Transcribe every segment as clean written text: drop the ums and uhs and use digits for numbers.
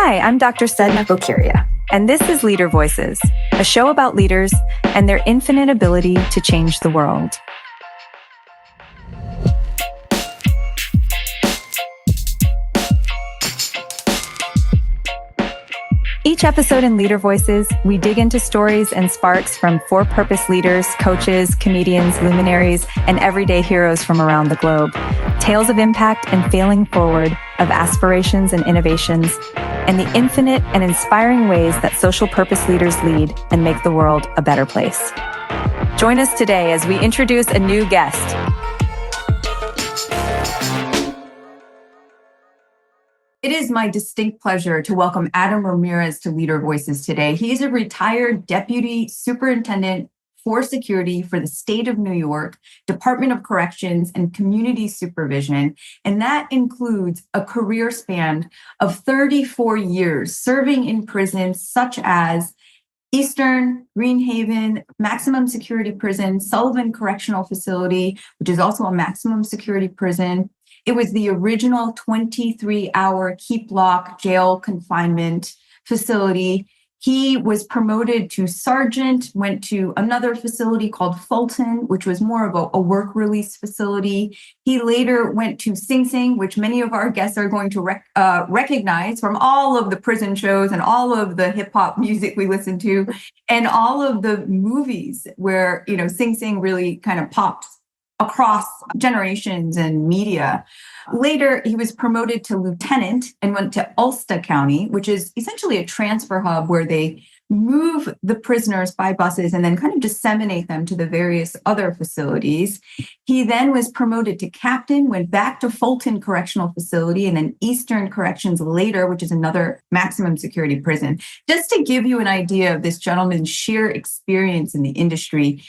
Hi, I'm Dr. Sedna Bokiria, and this is Leader Voices, a show about leaders and their infinite ability to change the world. Each episode in Leader Voices, we dig into stories and sparks from for-purpose leaders, coaches, comedians, luminaries, and everyday heroes from around the globe. Tales of impact and failing forward, of aspirations and innovations, and the infinite and inspiring ways that social purpose leaders lead and make the world a better place. Join us today as we introduce a new guest. It is my distinct pleasure to welcome Adam Ramirez to Leader Voices today. He's a retired Deputy Superintendent for Security for the State of New York, Department of Corrections, and Community Supervision. And that includes a career span of 34 years serving in prisons such as Eastern, Greenhaven, Maximum Security Prison, Sullivan Correctional Facility, which is also a maximum security prison. It was the original 23-hour keep lock jail confinement facility. He was promoted to sergeant, went to another facility called Fulton, which was more of a work release facility. He later went to Sing Sing, which many of our guests are going to recognize from all of the prison shows and all of the hip hop music we listen to, and all of the movies where, Sing Sing really kind of popped across generations and media. Later, he was promoted to lieutenant and went to Ulster County, which is essentially a transfer hub where they move the prisoners by buses and then kind of disseminate them to the various other facilities. He then was promoted to captain, went back to Fulton Correctional Facility, and then Eastern Corrections later, which is another maximum security prison. Just to give you an idea of this gentleman's sheer experience in the industry.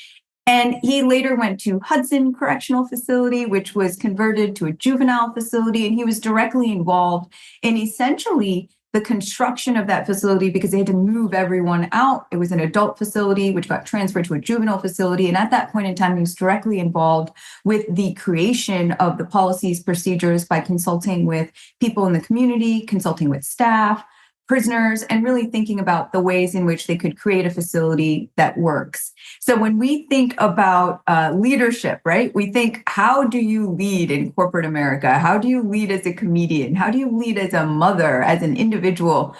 And he later went to Hudson Correctional Facility, which was converted to a juvenile facility. And he was directly involved in essentially the construction of that facility because they had to move everyone out. It was an adult facility, which got transferred to a juvenile facility. And at that point in time, he was directly involved with the creation of the policies, procedures by consulting with people in the community, consulting with staff, prisoners, and really thinking about the ways in which they could create a facility that works. So when we think about leadership, right, we think, how do you lead in corporate America? How do you lead as a comedian? How do you lead as a mother, as an individual?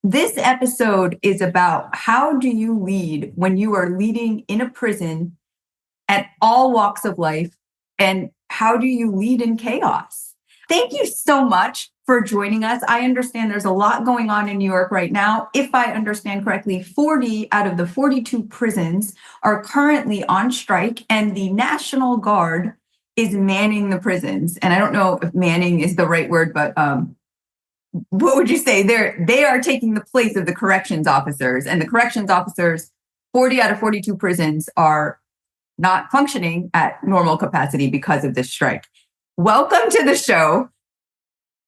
This episode is about how do you lead when you are leading in a prison at all walks of life, and how do you lead in chaos? Thank you so much for joining us. I understand there's a lot going on in New York right now. If I understand correctly, 40 out of the 42 prisons are currently on strike, and the National Guard is manning the prisons. And I don't know if manning is the right word, but what would you say? They are taking the place of the corrections officers, and the corrections officers, 40 out of 42 prisons are not functioning at normal capacity because of this strike. Welcome to the show.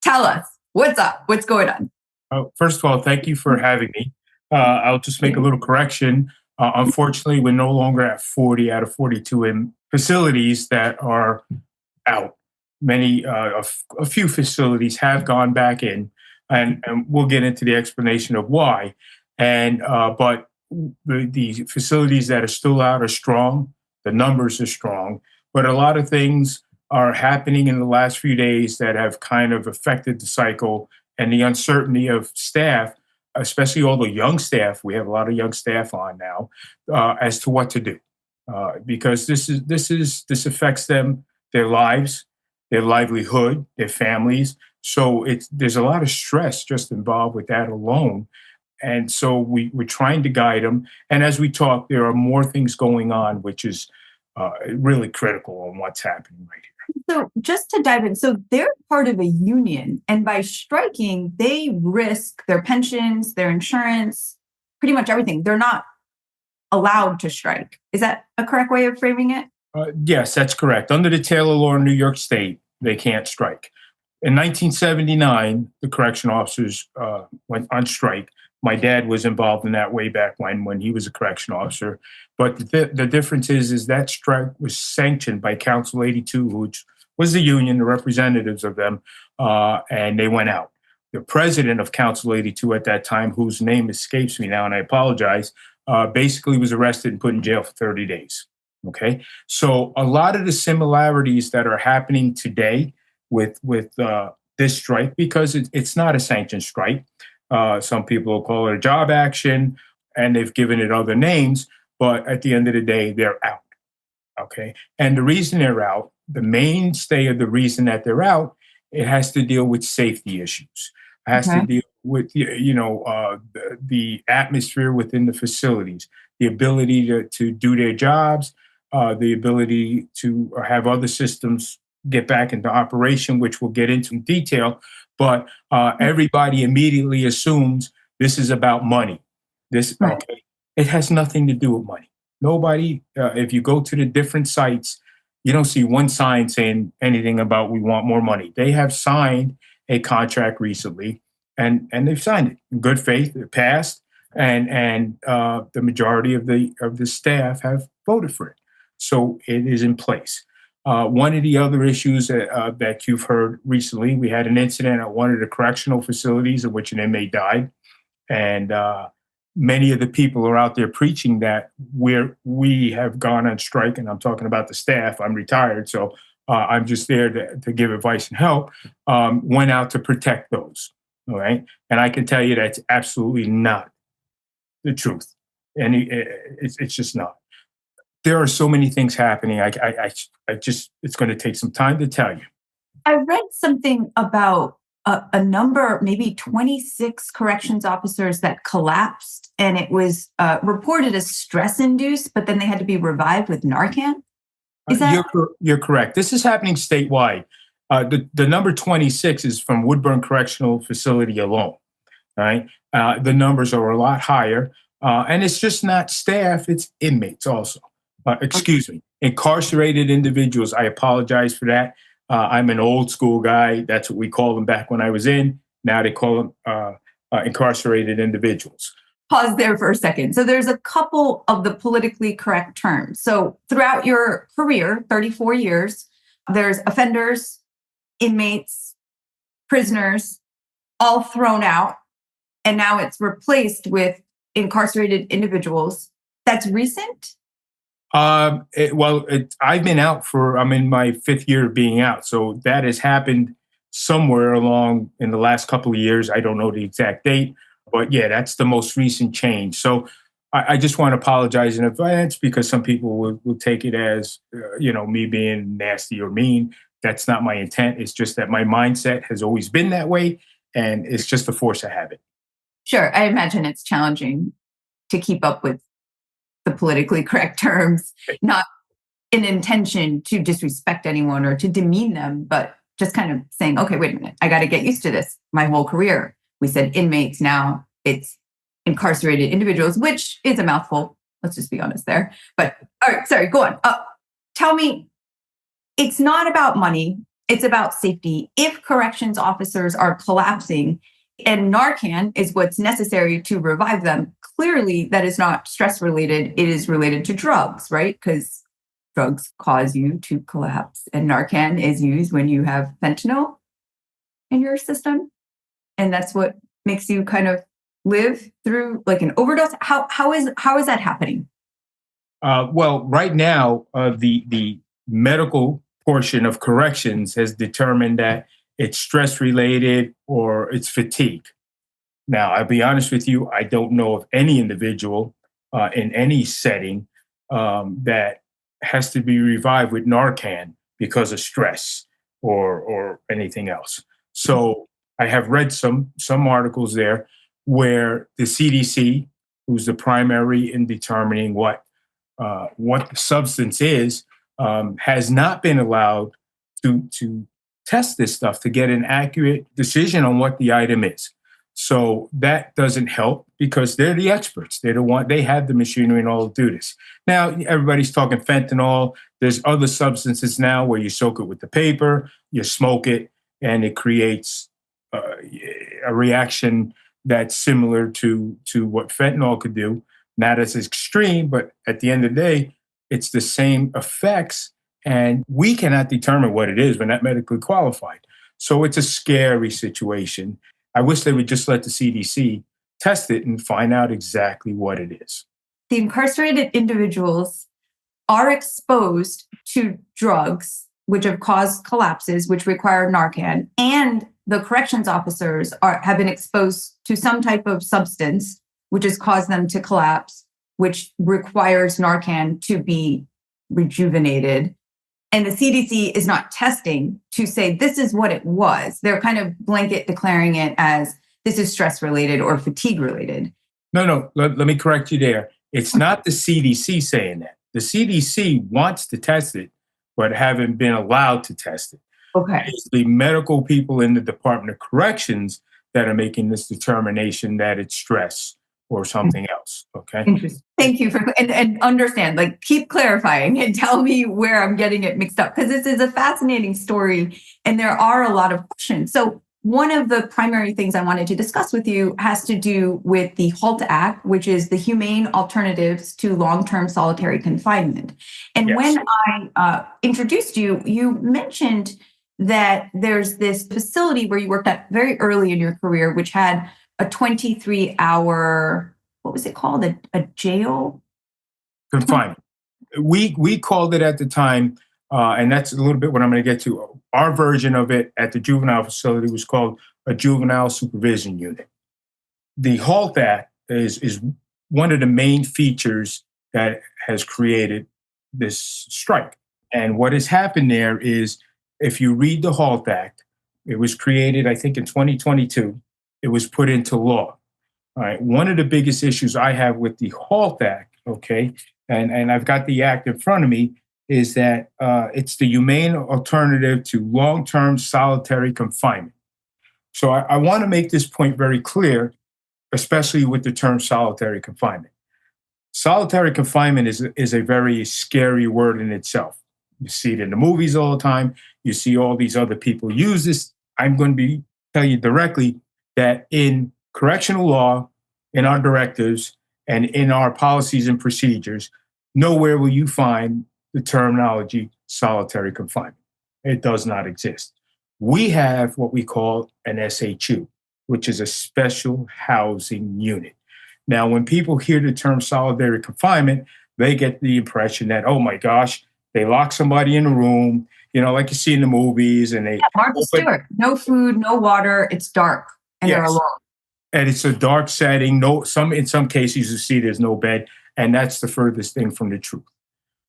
Tell us, what's up? What's going on? First of all, thank you for having me. I'll just make a little correction. Unfortunately, we're no longer at 40 out of 42 in facilities that are out. A few facilities have gone back in, and we'll get into the explanation of why. But the facilities that are still out are strong. The numbers are strong, but a lot of things are happening in the last few days that have kind of affected the cycle and the uncertainty of staff, especially all the young staff. We have a lot of young staff on now as to what to do, because this affects them, their lives, their livelihood, their families. So there's a lot of stress just involved with that alone. And so we're trying to guide them. And as we talk, there are more things going on, which is really critical on what's happening right here. So just to dive in, so they're part of a union, and by striking, they risk their pensions, their insurance, pretty much everything. They're not allowed to strike. Is that a correct way of framing it? Yes, that's correct. Under the Taylor law in New York State, they can't strike. In 1979, the correction officers went on strike. My dad was involved in that way back when he was a correction officer. But the difference is that strike was sanctioned by Council 82, which was the union, the representatives of them, and they went out. the president of Council 82 at that time, whose name escapes me now, and I apologize, basically was arrested and put in jail for 30 days. Okay. So a lot of the similarities that are happening today with this strike, because it's not a sanctioned strike. Some people will call it a job action, and they've given it other names, but at the end of the day, they're out. Okay. And the reason they're out, the mainstay of the reason that they're out, it has to deal with safety issues. It has to Okay. deal with, the atmosphere within the facilities, the ability to do their jobs, the ability to have other systems get back into operation, which we'll get into in detail. But everybody immediately assumes this is about money. Right. Okay. It has nothing to do with money. Nobody, if you go to the different sites, you don't see one sign saying anything about we want more money. They have signed a contract recently, and they've signed it in good faith. It passed, and the majority of the staff have voted for it, so it is in place. One of the other issues that you've heard recently, we had an incident at one of the correctional facilities in which an inmate died, and many of the people are out there preaching that we have gone on strike, and I'm talking about the staff. I'm retired, so I'm just there to give advice and help. Went out to protect those, all right? And I can tell you that's absolutely not the truth, and it's just not. There are so many things happening. I just it's going to take some time to tell you. I read something about a number, maybe 26 corrections officers that collapsed, and it was reported as stress induced, but then they had to be revived with Narcan. Is that You're correct. This is happening statewide. The number 26 is from Woodburn Correctional Facility alone. Right, the numbers are a lot higher, and it's just not staff; it's inmates also. Excuse me, incarcerated individuals. I apologize for that. I'm an old school guy. That's what we called them back when I was in. Now they call them incarcerated individuals. pause there for a second? So there's a couple of the politically correct terms. So throughout your career, 34 years, there's offenders, inmates, prisoners, all thrown out. And now it's replaced with incarcerated individuals. That's recent? I've been out I'm in my fifth year of being out. So that has happened somewhere along in the last couple of years. I don't know the exact date, but yeah, that's the most recent change. So I just want to apologize in advance because some people will take it as, me being nasty or mean. That's not my intent. It's just that my mindset has always been that way. And it's just a force of habit. Sure. I imagine it's challenging to keep up with the politically correct terms, not an intention to disrespect anyone or to demean them, but just kind of saying, okay, wait a minute, I got to get used to this. My whole career, we said inmates, now it's incarcerated individuals, which is a mouthful. Let's just be honest there. But all right, sorry, go on. Tell me, it's not about money, it's about safety. If corrections officers are collapsing and Narcan is what's necessary to revive them, clearly that is not stress related. It is related to drugs, right? Because drugs cause you to collapse. And Narcan is used when you have fentanyl in your system. And that's what makes you kind of live through like an overdose. How is that happening? Right now, the medical portion of corrections has determined that it's stress related or it's fatigue. Now, I'll be honest with you, I don't know of any individual in any setting that has to be revived with Narcan because of stress or anything else. So I have read some articles there where the CDC, who's the primary in determining what the substance is, has not been allowed to test this stuff to get an accurate decision on what the item is. So that doesn't help because they're the experts. They're the one, they have the machinery and all to do this. Now, everybody's talking fentanyl. There's other substances now where you soak it with the paper, you smoke it, and it creates a reaction that's similar to what fentanyl could do. Not as extreme, but at the end of the day, it's the same effects. And we cannot determine what it is. We're not medically qualified. So it's a scary situation. I wish they would just let the CDC test it and find out exactly what it is. The incarcerated individuals are exposed to drugs which have caused collapses, which require Narcan, and the corrections officers have been exposed to some type of substance which has caused them to collapse, which requires Narcan to be rejuvenated. And the CDC is not testing to say this is what it was. They're kind of blanket declaring it as this is stress related or fatigue related. No. Let me correct you there. It's not the CDC saying that. The CDC wants to test it, but haven't been allowed to test it. Okay. It's the medical people in the Department of Corrections that are making this determination that it's stress or something else. Okay. Interesting. Thank you for and understand, like keep clarifying and tell me where I'm getting it mixed up, because this is a fascinating story and there are a lot of questions. So one of the primary things I wanted to discuss with you has to do with the HALT Act, which is the Humane Alternatives to Long-Term Solitary Confinement. And Yes. when I introduced you, you mentioned that there's this facility where you worked at very early in your career, which had a 23-hour, what was it called? A jail? Confinement. We called it at the time, and that's a little bit what I'm going to get to. Our version of it at the juvenile facility was called a juvenile supervision unit. The HALT Act is one of the main features that has created this strike. And what has happened there is, if you read the HALT Act, it was created, I think, in 2022. It was put into law. All right. One of the biggest issues I have with the HALT Act, okay, and I've got the act in front of me, is that it's the humane alternative to long-term solitary confinement. So I want to make this point very clear, especially with the term solitary confinement. Solitary confinement is a very scary word in itself. You see it in the movies all the time. You see all these other people use this. I'm going to tell you directly that in correctional law, in our directives, and in our policies and procedures, nowhere will you find the terminology solitary confinement. It does not exist. We have what we call an SHU, which is a special housing unit. Now, when people hear the term solitary confinement, they get the impression that, oh my gosh, they lock somebody in a room, like you see in the movies, and they Martha Stewart, no food, no water, it's dark, and they're alone. And it's a dark setting. In some cases you see there's no bed, and that's the furthest thing from the truth.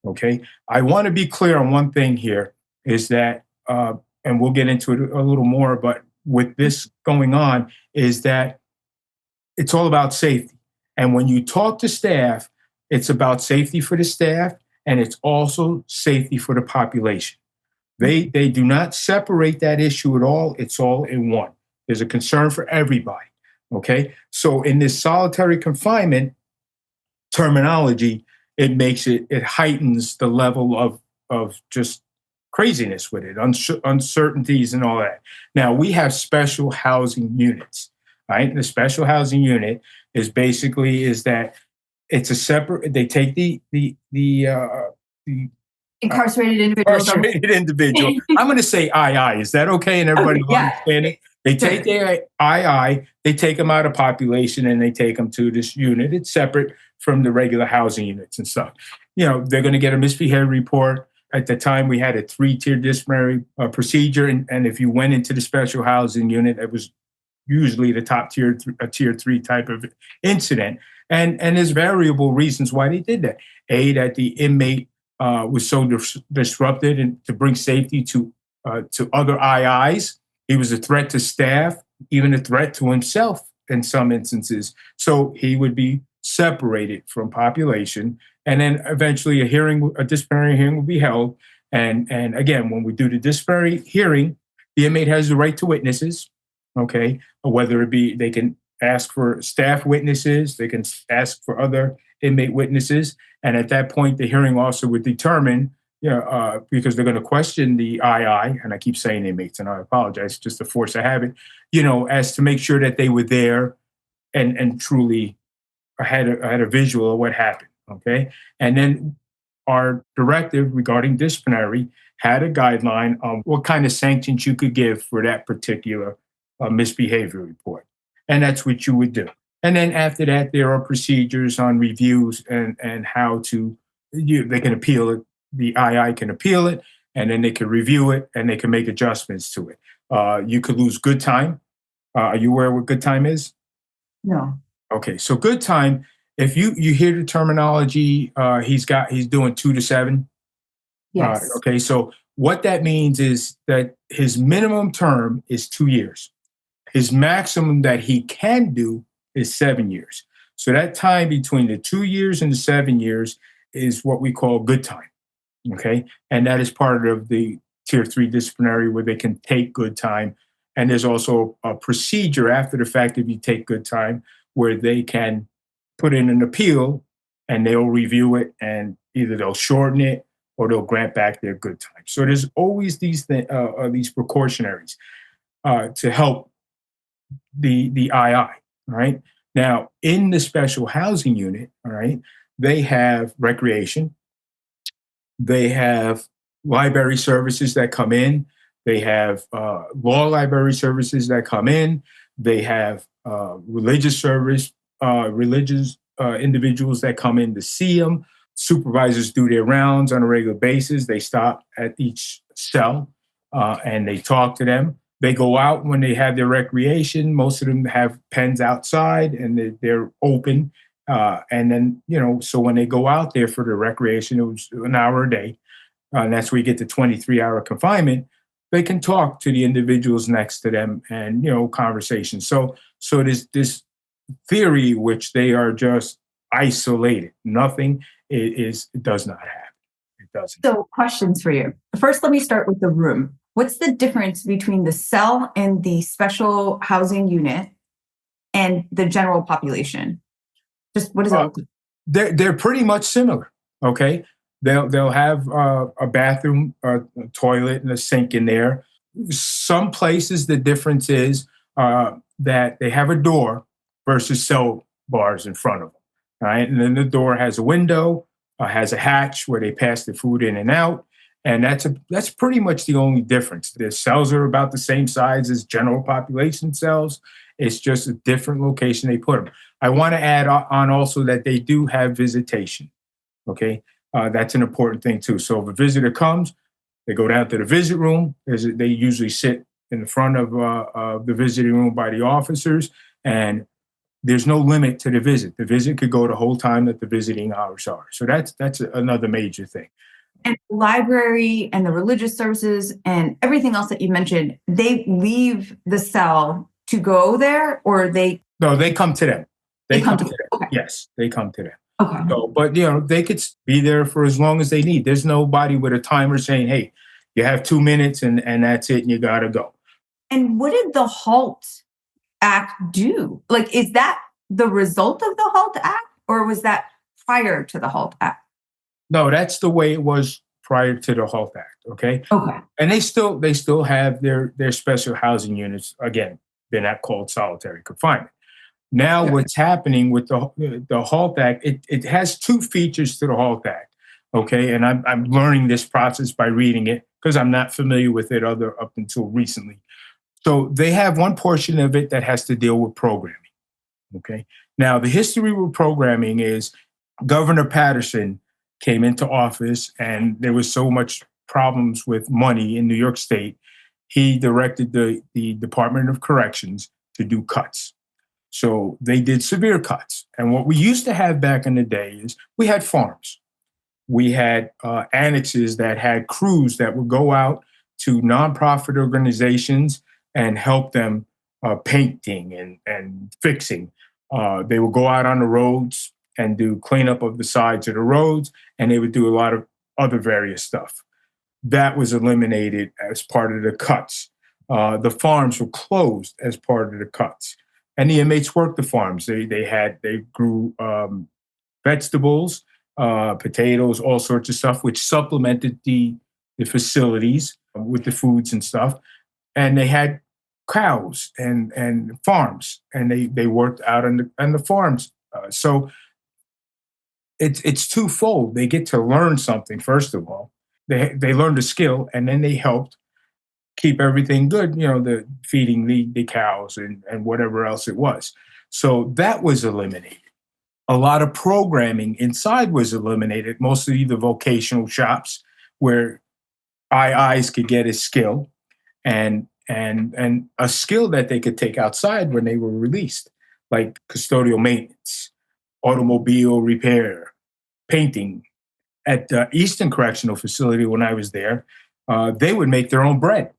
Okay, I want to be clear on one thing here, is that, and we'll get into it a little more, but with this going on, is that it's all about safety. And when you talk to staff, it's about safety for the staff, and it's also safety for the population. They do not separate that issue at all. It's all in one. There's a concern for everybody. Okay, so in this solitary confinement terminology, it heightens the level of just craziness with it, uncertainties and all that. Now, we have special housing units, right? The special housing unit is that it's a separate, they take the incarcerated individuals. I'm going to say II. Is that okay? And everybody will understand it? They take their II, they take them out of population, and they take them to this unit. It's separate from the regular housing units and stuff. They're going to get a misbehavior report. At the time, we had a 3-tier disciplinary procedure. And if you went into the special housing unit, it was usually the top tier, a tier 3 type of incident. And there's variable reasons why they did that. That the inmate was so disrupted, and to bring safety to other IIs. He was a threat to staff, even a threat to himself in some instances. So he would be separated from population. And then eventually a disciplinary hearing will be held. And again, when we do the disciplinary hearing, the inmate has the right to witnesses, okay? Whether it be, they can ask for staff witnesses, they can ask for other inmate witnesses. And at that point, the hearing officer would determine, because they're going to question the II, and I keep saying inmates, and I apologize, just the force of habit, as to make sure that they were there and truly had a visual of what happened, okay? And then our directive regarding disciplinary had a guideline on what kind of sanctions you could give for that particular a misbehavior report. And that's what you would do. And then after that, there are procedures on reviews and how to, they can appeal it. The II can appeal it, and then they can review it and they can make adjustments to it. You could lose good time. Are you aware what good time is? No. Okay, so good time. If you hear the terminology, he's doing 2 to 7. Yes. Okay, so what that means is that his minimum term is 2 years. His maximum that he can do is 7 years. So that time between the 2 years and the 7 years is what we call good time. Okay, and that is part of the tier 3 disciplinary where they can take good time. And there's also a procedure after the fact if you take good time where they can put in an appeal and they'll review it and either they'll shorten it or they'll grant back their good time. So there's always these precautionaries to help the II. All right. Now in the special housing unit, all right, they have recreation, they have library services that come in, they have law library services that come in, they have religious individuals that come in to see them. Supervisors do their rounds on a regular basis. They stop at each cell and they talk to them. They go out when they have their recreation. Most of them have pens outside and they're open. And then, so when they go out there for the recreation, it was an hour a day. And that's where you get the 23-hour confinement. They can talk to the individuals next to them and, conversation. So there's this theory which they are just isolated. Nothing does not happen. It doesn't. So questions for you. First, let me start with the room. What's the difference between the cell and the special housing unit and the general population? Just what does it look like? They're pretty much similar. Okay. They'll have a bathroom, a toilet, and a sink in there. Some places the difference is that they have a door versus cell bars in front of them. All right, and then the door has a window, has a hatch where they pass the food in and out, and that's pretty much the only difference. The cells are about the same size as general population cells. It's just a different location they put them. I want to add on also that they do have visitation. Okay. That's an important thing too. So if a visitor comes, they go down to the visit room. They usually sit in the front of the visiting room by the officers, and there's no limit to the visit. The visit could go the whole time that the visiting hours are. So that's another major thing. And the library and the religious services and everything else that you mentioned, they leave the cell to go there, or No, they come to them. They come to them. Okay. Yes, they come to them. Okay. So, but they could be there for as long as they need. There's nobody with a timer saying, "Hey, you have 2 minutes and that's it, and you gotta go." And what did the HALT Act do? Like, is that the result of the HALT Act, or was that prior to the HALT Act? No, that's the way it was prior to the HALT Act. Okay. Okay. And they still have their special housing units. Again, they're not called solitary confinement. Now, Okay. what's happening with the HALT Act? It has two features to the HALT Act. Okay, and I'm learning this process by reading it because I'm not familiar with it up until recently. So they have one portion of it that has to deal with programming. Okay, now the history with programming is Governor Patterson came into office, and there was so much problems with money in New York State. He directed the Department of Corrections to do cuts. So they did severe cuts. And what we used to have back in the day is we had farms. We had annexes that had crews that would go out to nonprofit organizations and help them painting and fixing. They would go out on the roads and do cleanup of the sides of the roads, and they would do a lot of other various stuff. That was eliminated as part of the cuts. The farms were closed as part of the cuts. And the inmates worked the farms. They grew vegetables, potatoes, all sorts of stuff, which supplemented the facilities with the foods and stuff. And they had cows and farms, and they worked out on the farms. So it's twofold. They get to learn something first of all. They learned a skill, and then they helped keep everything good, the feeding the cows and whatever else it was. So that was eliminated. A lot of programming inside was eliminated, mostly the vocational shops where IIs could get a skill and a skill that they could take outside when they were released, like custodial maintenance, automobile repair, painting. At the Eastern Correctional Facility, when I was there, they would make their own bread.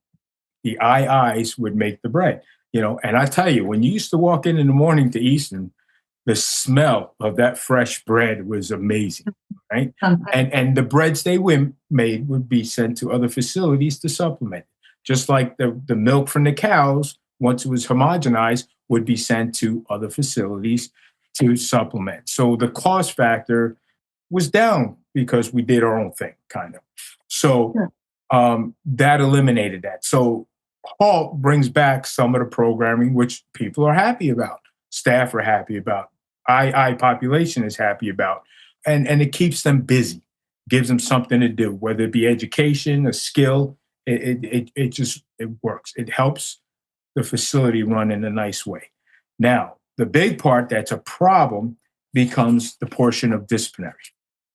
The IIs would make the bread, and I tell you, when you used to walk in the morning to Eastern, the smell of that fresh bread was amazing, right? And the breads made would be sent to other facilities to supplement. Just like the milk from the cows, once it was homogenized, would be sent to other facilities to supplement. So the cost factor was down because we did our own thing, kind of. So that eliminated that. So HALT brings back some of the programming, which people are happy about, staff are happy about, II population is happy about, and it keeps them busy, gives them something to do, whether it be education, a skill. It works. It helps the facility run in a nice way. Now, the big part that's a problem becomes the portion of disciplinary.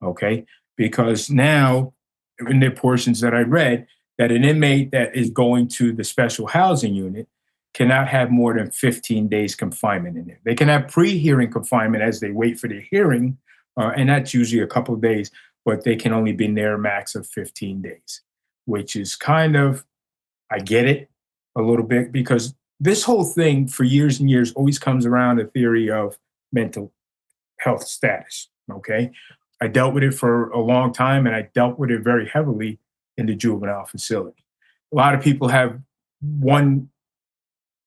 Okay, because now in the portions that I read, that an inmate that is going to the special housing unit cannot have more than 15 days confinement in it. They can have pre-hearing confinement as they wait for their hearing, and that's usually a couple of days, but they can only be in there a max of 15 days, which is kind of, I get it a little bit, because this whole thing for years and years always comes around the theory of mental health status, okay? I dealt with it for a long time, and I dealt with it very heavily in the juvenile facility. A lot of people have one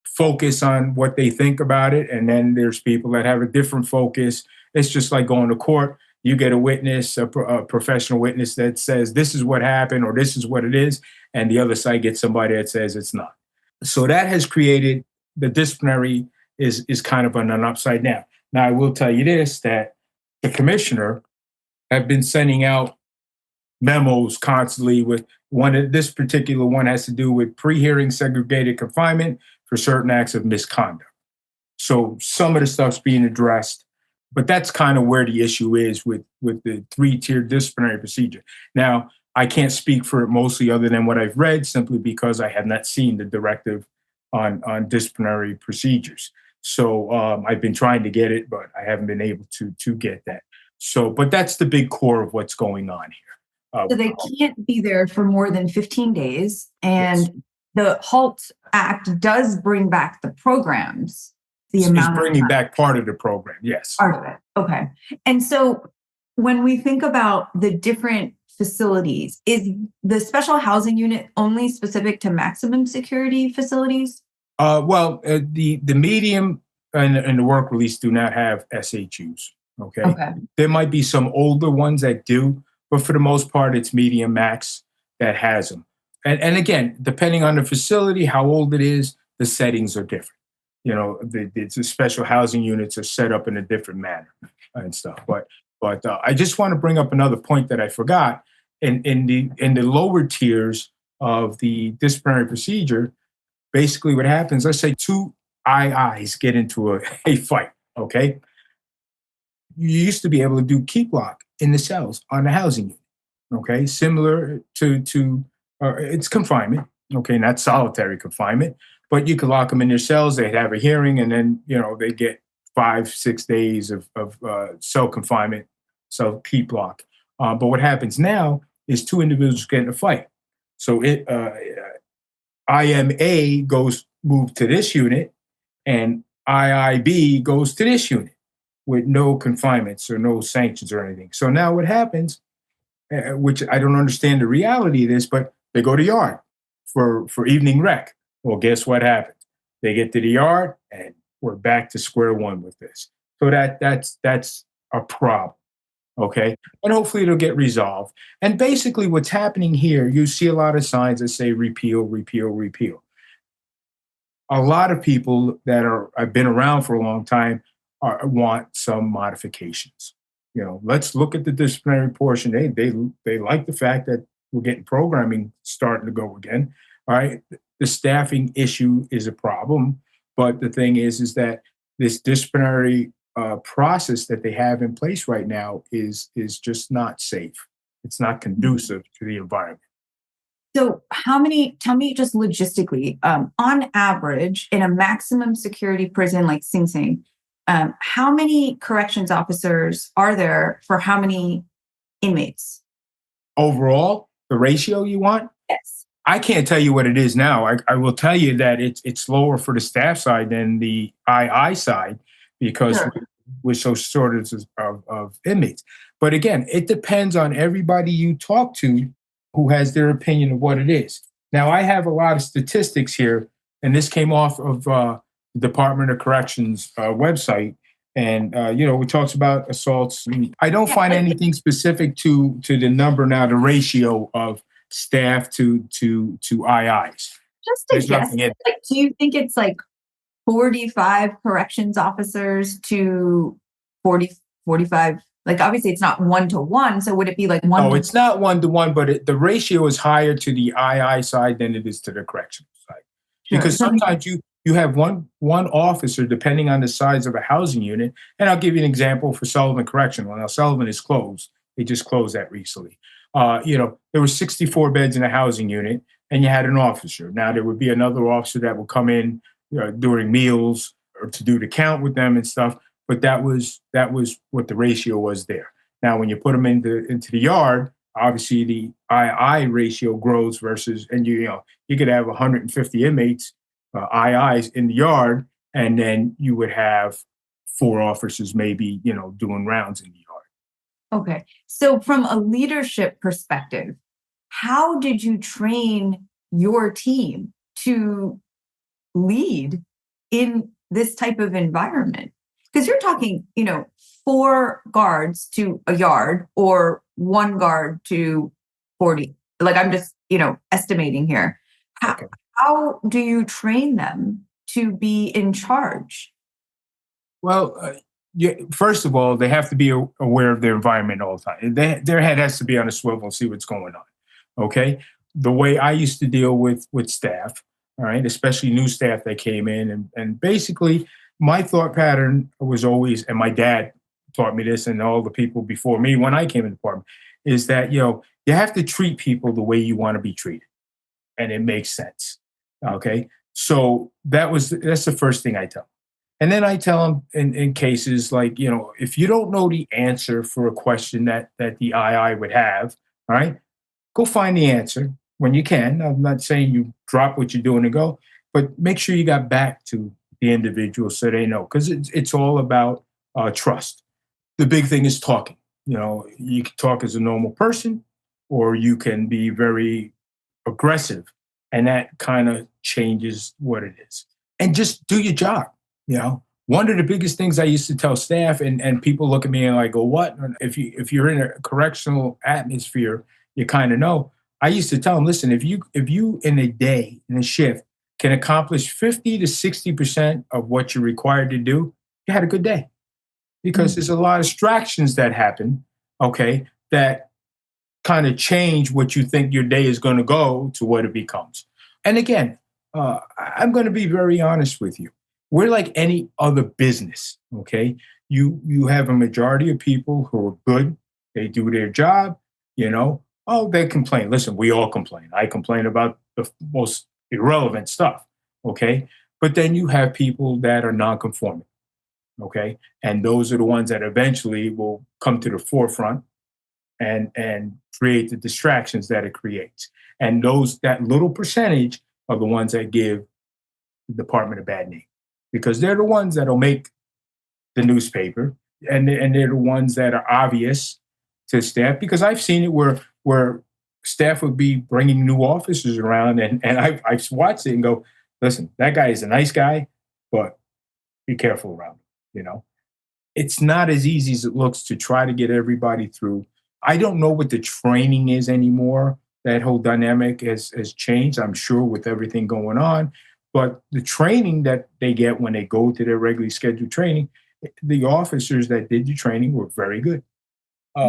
focus on what they think about it, and then there's people that have a different focus. It's just like going to court. You get a witness, a professional witness that says this is what happened or this is what it is, and the other side gets somebody that says it's not. So that has created the disciplinary is kind of on an upside down. Now, I will tell you this, that the commissioner have been sending out memos constantly with this particular one has to do with pre-hearing segregated confinement for certain acts of misconduct. So some of the stuff's being addressed, but that's kind of where the issue is with the 3-tier disciplinary procedure. Now, I can't speak for it mostly other than what I've read, simply because I have not seen the directive on disciplinary procedures. So I've been trying to get it, but I haven't been able to get that. So, but that's the big core of what's going on here. So they can't be there for more than 15 days. And yes. The HALT Act does bring back the programs. It's bringing back part of the program, yes. Part of it, okay. And so when we think about the different facilities, is the special housing unit only specific to maximum security facilities? The medium and the work release do not have SHUs. Okay. There might be some older ones that do, but for the most part, it's medium max that has them. And again, depending on the facility, how old it is, the settings are different. The special housing units are set up in a different manner and stuff. But I just want to bring up another point that I forgot. In the lower tiers of the disciplinary procedure, basically what happens, let's say 2 IIs get into a fight, okay? You used to be able to do keep lock in the cells on the housing unit, okay? Similar to it's confinement, okay, not solitary confinement, but you could lock them in their cells, they'd have a hearing, and then, they get 5-6 days of cell confinement, so keep lock. But what happens now is 2 individuals get in a fight. So IMA moved to this unit, and IIB goes to this unit with no confinements or no sanctions or anything. So now what happens, which I don't understand the reality of this, but they go to yard for evening rec. Well, guess what happens? They get to the yard, and we're back to square one with this. So that's a problem. Okay. And hopefully it'll get resolved. And basically what's happening here, you see a lot of signs that say repeal, repeal, repeal. A lot of people that have been around for a long time want some modifications. Let's look at the disciplinary portion. They like the fact that we're getting programming starting to go again. All right. the staffing issue is a problem, but the thing is that this disciplinary process that they have in place right now is just not safe. It's not conducive to the environment. So tell me just logistically, on average, in a maximum security prison like Sing Sing, how many corrections officers are there for how many inmates? Overall, the ratio you want, Yes. I can't tell you what it is now. I will tell you that it's lower for the staff side than the II side because Sure. we're so short of inmates. But again, it depends on everybody you talk to who has their opinion of what it is. Now, I have a lot of statistics here, and this came off of the Department of Corrections website. And it talks about assaults. I don't find anything specific to the number now, the ratio of staff to IIs. Just a There's guess. nothing in. Like, do you think it's like 45 corrections officers to 40, 45? Like, obviously, it's not 1 to 1. So would it be like one? Oh, it's not 1 to 1, but the ratio is higher to the II side than it is to the correctional side. Sure. Because sometimes you have one officer, depending on the size of a housing unit. And I'll give you an example for Sullivan Correctional. Now, Sullivan is closed. They just closed that recently. There were 64 beds in a housing unit, and you had an officer. Now, there would be another officer that would come in during meals or to do the count with them and stuff. But that was what the ratio was there. Now, when you put them into the yard, obviously the II ratio grows versus, and you could have 150 inmates, IIs in the yard, and then you would have 4 officers maybe, doing rounds in the yard. Okay. So from a leadership perspective, how did you train your team to lead in this type of environment? Because you're talking, 4 guards to a yard or 1 guard to 40. Like, I'm just, estimating here. Okay. How do you train them to be in charge? Well, first of all, they have to be aware of their environment all the time. Their head has to be on a swivel and see what's going on. Okay. The way I used to deal with staff, all right, especially new staff that came in, and basically my thought pattern was always, and my dad taught me this, and all the people before me when I came in the department, is that you have to treat people the way you want to be treated, and it makes sense. Okay, so that's the first thing I tell. And then I tell them in cases like, if you don't know the answer for a question that the II would have, all right, go find the answer when you can. I'm not saying you drop what you're doing and go, but make sure you got back to the individual so they know, because it's all about trust. The big thing is talking. You can talk as a normal person, or you can be very aggressive, and that kind of changes what it is. And just do your job. One of the biggest things I used to tell staff, and people look at me and like, go, what? And if you're in a correctional atmosphere, you kind of know. I used to tell them, listen, if you in a day, in a shift, can accomplish 50 to 60% of what you're required to do, you had a good day. Because there's a lot of distractions that happen, okay, that kind of change what you think your day is going to go to what it becomes. And again, I'm going to be very honest with you. We're like any other business, okay? You have a majority of people who are good. They do their job, they complain. Listen, we all complain. I complain about the most irrelevant stuff, okay? But then you have people that are non-conforming, okay? And those are the ones that eventually will come to the forefront and create the distractions that it creates. And that little percentage are the ones that give the department a bad name, because they're the ones that'll make the newspaper, and they're the ones that are obvious to staff, because I've seen it where staff would be bringing new officers around, and I've watched it and go, listen, that guy is a nice guy, but be careful around him. It's not as easy as it looks to try to get everybody through. I don't know what the training is anymore. That whole dynamic has changed, I'm sure, with everything going on. But the training that they get when they go to their regularly scheduled training, the officers that did the training were very good.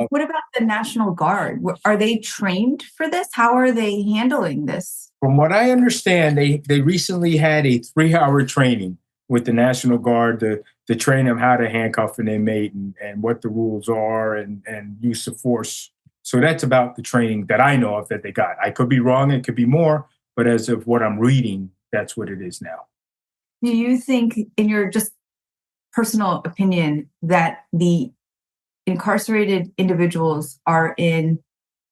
What about the National Guard? Are they trained for this? How are they handling this? From what I understand, they recently had a 3-hour training with the National Guard to train them how to handcuff an inmate and what the rules are and use of force. So that's about the training that I know of that they got. I could be wrong, it could be more, but as of what I'm reading, that's what it is now. Do you think, in your just personal opinion, that the incarcerated individuals are in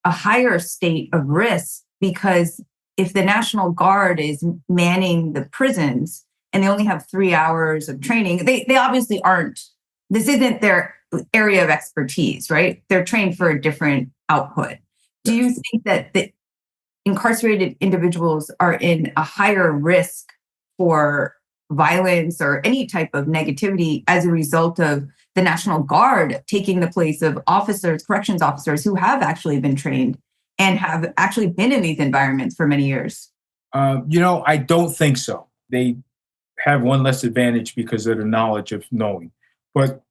a higher state of risk? Because if the National Guard is manning the prisons and they only have 3 hours of training, they obviously aren't, this isn't their area of expertise, right? They're trained for a different output. Do you think that the incarcerated individuals are in a higher risk for violence or any type of negativity as a result of the National Guard taking the place of officers, corrections officers who have actually been trained and have actually been in these environments for many years? I don't think so. They have one less advantage because of the knowledge of knowing, but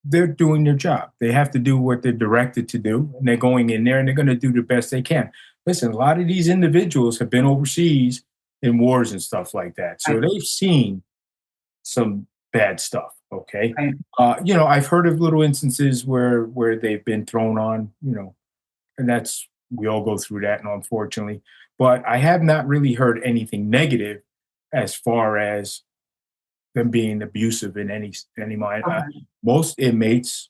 they're doing their job. They have to do what they're directed to do, and they're going in there and they're going to do the best they can. Listen, a lot of these individuals have been overseas in wars and stuff like that, so they've seen some bad stuff. Okay, Right. I've heard of little instances where they've been thrown on, and we all go through that, and unfortunately, but I have not really heard anything negative as far as them being abusive in any mind. Okay. Most inmates,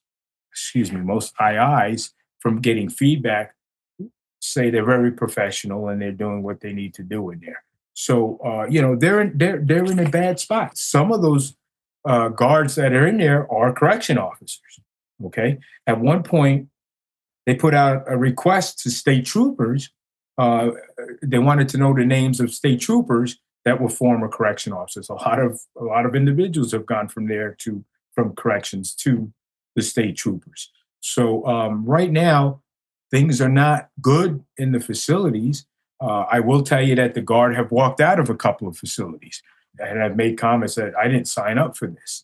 most IIs, from getting feedback, say they're very professional and they're doing what they need to do in there. So they're in a bad spot. Some of those guards that are in there are correction officers. Okay, at one point they put out a request to state troopers. They wanted to know the names of state troopers that were former correction officers. A lot of individuals have gone from corrections to the state troopers. So right now, things are not good in the facilities. I will tell you that the Guard have walked out of a couple of facilities and have made comments that I didn't sign up for this.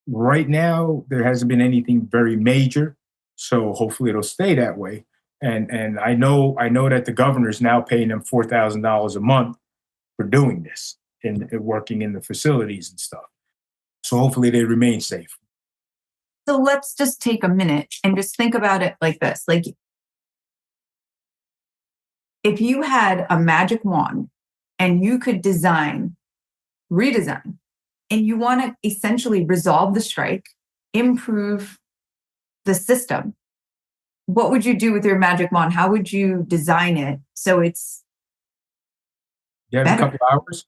Right now, there hasn't been anything very major, so hopefully it'll stay that way. And I know that the governor is now paying them $4,000 a month for doing this and working in the facilities and stuff. So hopefully they remain safe. So let's just take a minute and just think about it like this. Like, if you had a magic wand and you could redesign, and you want to essentially resolve the strike, improve the system, what would you do with your magic wand? How would you design it so it's You have better? a couple hours?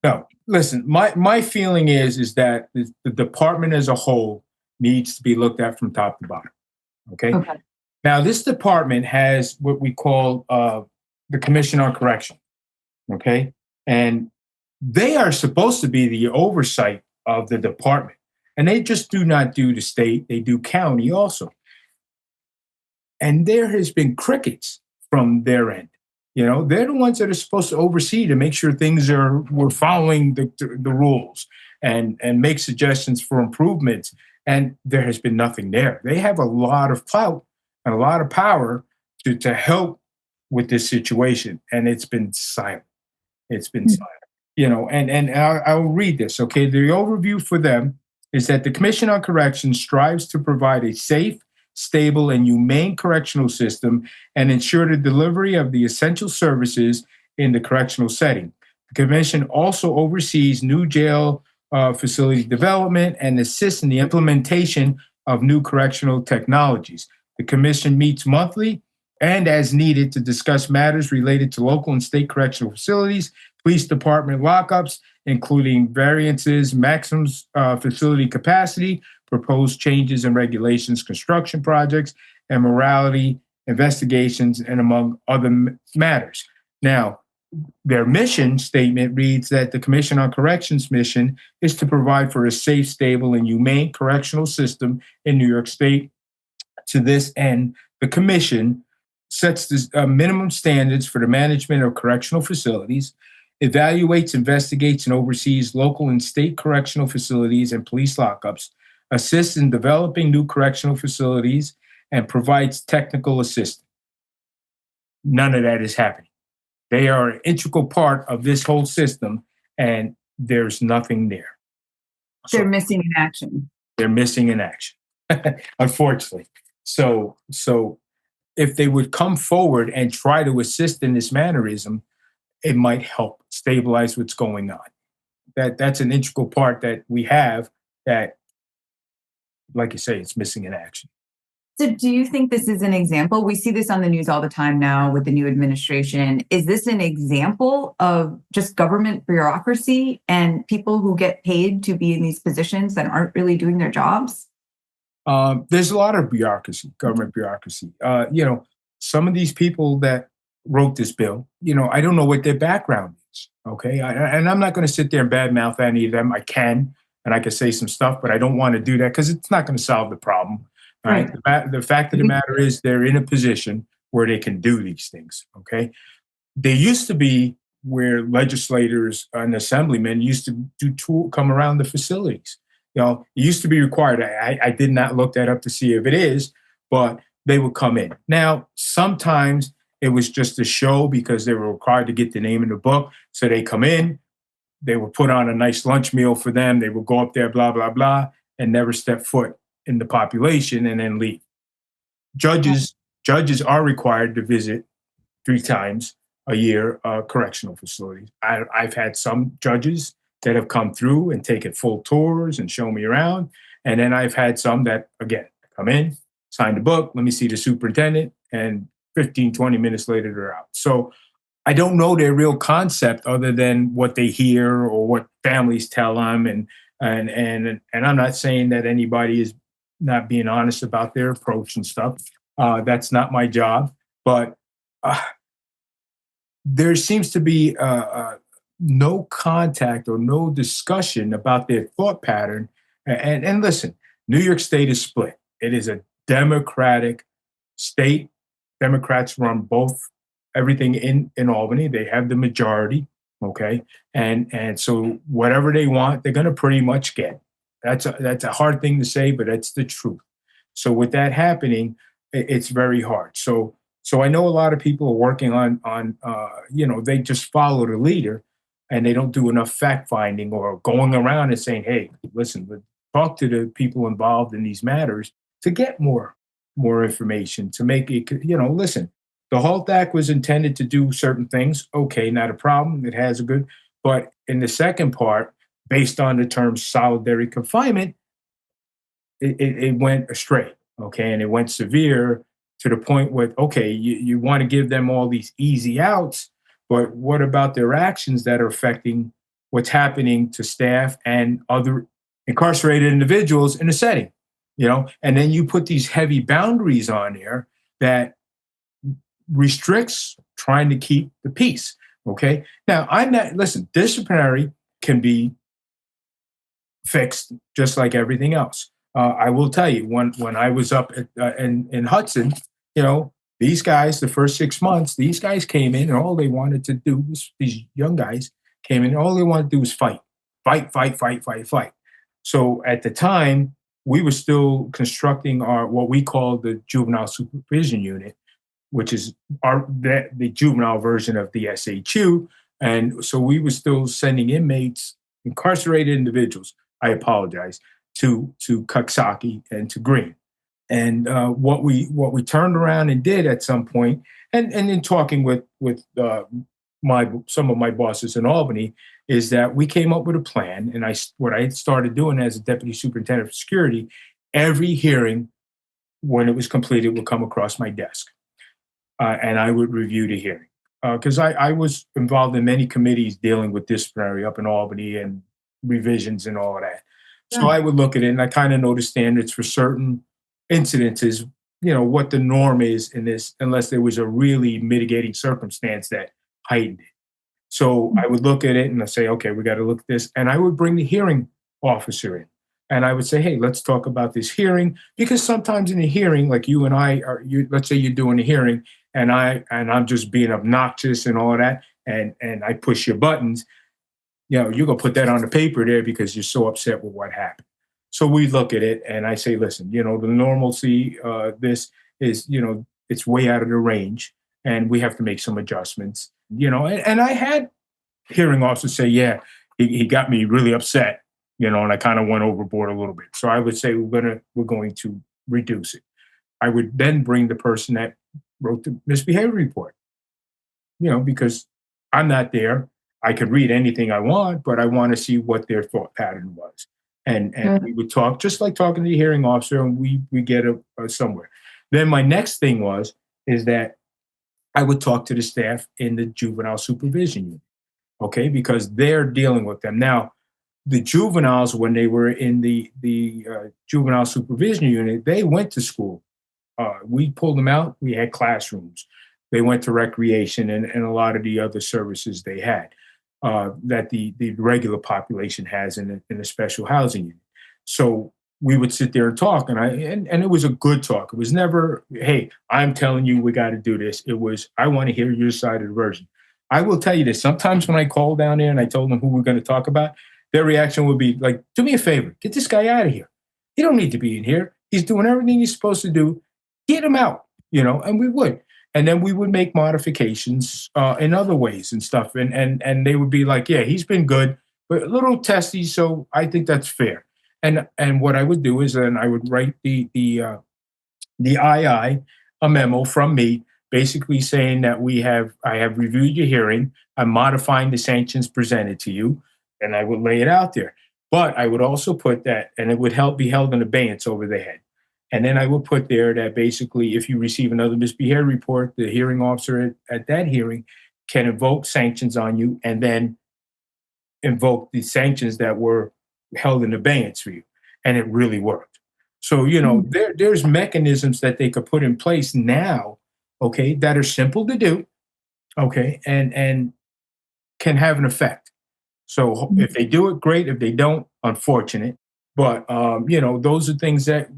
No, listen, my feeling is that the department as a whole needs to be looked at from top to bottom. Okay. Okay. Now, this department has what we call the Commission on Correction. Okay. And they are supposed to be the oversight of the department. And they just do not do the state, they do county also. And there has been crickets from their end. They're the ones that are supposed to oversee to make sure we're following the rules and make suggestions for improvements. And there has been nothing there. They have a lot of clout and a lot of power to help with this situation. And it's been silent. It's been silent. And I'll read this. Okay. The overview for them is that the Commission on Corrections strives to provide a safe, stable, and humane correctional system and ensure the delivery of the essential services in the correctional setting. The Commission also oversees new jail facility development and assists in the implementation of new correctional technologies. The Commission meets monthly and as needed to discuss matters related to local and state correctional facilities, police department lockups, including variances, maximums, facility capacity, proposed changes and regulations, construction projects, and morality investigations, and among other matters. Now, their mission statement reads that the Commission on Corrections mission is to provide for a safe, stable, and humane correctional system in New York State. To this end, the Commission sets the minimum standards for the management of correctional facilities, evaluates, investigates, and oversees local and state correctional facilities and police lockups, assists in developing new correctional facilities, and provides technical assistance. None of that is happening. They are an integral part of this whole system, and there's nothing there. They're missing in action. They're missing in action, unfortunately. So if they would come forward and try to assist in this mannerism, it might help stabilize what's going on. That's an integral part that we have that, like you say, it's missing in action. So do you think this is an example? We see this on the news all the time now with the new administration. Is this an example of just government bureaucracy and people who get paid to be in these positions that aren't really doing their jobs? There's a lot of bureaucracy, government bureaucracy. Some of these people that wrote this bill, I don't know what their background is. Okay. And I'm not going to sit there and badmouth any of them. I can, and I can say some stuff, but I don't want to do that because it's not going to solve the problem. All right. The fact of the matter is they're in a position where they can do these things. Okay. They used to be where legislators and assemblymen used to come around the facilities. It used to be required. I did not look that up to see if it is, but they would come in. Now, sometimes it was just a show because they were required to get the name in the book. So they come in, they would put on a nice lunch meal for them. They would go up there, blah, blah, blah, and never step foot in the population and then leave. Judges are required to visit 3 times a year correctional facilities. I've had some judges that have come through and taken full tours and show me around. And then I've had some that, again, come in, sign the book, let me see the superintendent, and 15, 20 minutes later, they're out. So I don't know their real concept other than what they hear or what families tell them. And I'm not saying that anybody is not being honest about their approach and stuff. That's not my job. But there seems to be no contact or no discussion about their thought pattern. And listen, New York State is split. It is a Democratic state. Democrats run everything in Albany. They have the majority, okay? And so whatever they want, they're going to pretty much get. That's a hard thing to say, but that's the truth. So with that happening, it's very hard. So I know a lot of people are working on they just follow the leader and they don't do enough fact finding or going around and saying, hey, listen, talk to the people involved in these matters to get more information, to make it, listen, the HALT Act was intended to do certain things. Okay, not a problem. It has but in the second part, based on the term solitary confinement, it went astray. Okay. And it went severe to the point where, okay, you want to give them all these easy outs, but what about their actions that are affecting what's happening to staff and other incarcerated individuals in the setting? And then you put these heavy boundaries on there that restricts trying to keep the peace. Okay. Now, disciplinary can be fixed just like everything else. I will tell you, when I was up in Hudson, these guys, the first 6 months, these guys came in and all they wanted to do was, these young guys came in and all they wanted to do was fight. So at the time, we were still constructing what we call the juvenile supervision unit, which is the juvenile version of the SHU. And so we were still sending inmates, incarcerated individuals, I apologize, to Coxsackie and to Green. And what we turned around and did at some point, and in talking with some of my bosses in Albany, is that we came up with a plan. And what I started doing as a deputy superintendent for security, every hearing, when it was completed, would come across my desk, and I would review the hearing. Because I was involved in many committees dealing with disciplinary up in Albany and revisions and all of that. So I would look at it and I kind of know the standards for certain incidences, what the norm is in this, unless there was a really mitigating circumstance that heightened it. So I would look at it and I say, okay, we got to look at this. And I would bring the hearing officer in and I would say, hey, let's talk about this hearing. Because sometimes in a hearing, like you and I let's say you're doing a hearing and I'm just being obnoxious and all of that. And I push your buttons, you're going to put that on the paper there because you're so upset with what happened. So we look at it and I say, listen, the normalcy, this is, it's way out of the range and we have to make some adjustments, and I had hearing officers say, yeah, he got me really upset, and I kind of went overboard a little bit. So I would say we're going to reduce it. I would then bring the person that wrote the misbehavior report, because I'm not there. I could read anything I want, but I want to see what their thought pattern was. And we would talk just like talking to the hearing officer, and we get somewhere. Then my next thing is that I would talk to the staff in the juvenile supervision unit, okay, because they're dealing with them now. The juveniles, when they were in the juvenile supervision unit, they went to school. We pulled them out. We had classrooms. They went to recreation and a lot of the other services they had that the regular population has in a special housing unit. So we would sit there and talk, and it was a good talk. It was never, hey, I'm telling you we got to do this. It was, I want to hear your side of the version. I will tell you this. Sometimes when I called down there and I told them who we're going to talk about, their reaction would be like, do me a favor, get this guy out of here. He don't need to be in here. He's doing everything he's supposed to do. Get him out, and we would. And then we would make modifications in other ways and stuff. And they would be like, yeah, he's been good, but a little testy. So I think that's fair. And what I would do is then I would write the II, a memo from me, basically saying that I have reviewed your hearing. I'm modifying the sanctions presented to you, and I would lay it out there. But I would also put that, and it would be held in abeyance over the head. And then I would put there that basically, if you receive another misbehavior report, the hearing officer at that hearing can invoke sanctions on you and then invoke the sanctions that were held in abeyance for you. And it really worked. So, there's mechanisms that they could put in place now, okay, that are simple to do, okay, and can have an effect. So if they do it, great. If they don't, unfortunate. But, those are things that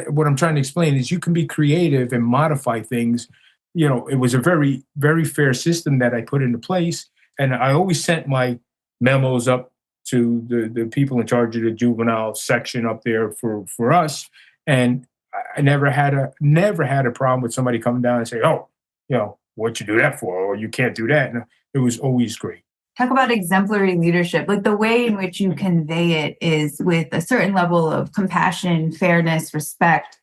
what I'm trying to explain is you can be creative and modify things. It was a very, very fair system that I put into place. And I always sent my memos up to the people in charge of the juvenile section up there for us. And I never had a problem with somebody coming down and say, oh, what'd you do that for? Or you can't do that. And it was always great. Talk about exemplary leadership. Like the way in which you convey it is with a certain level of compassion, fairness, respect.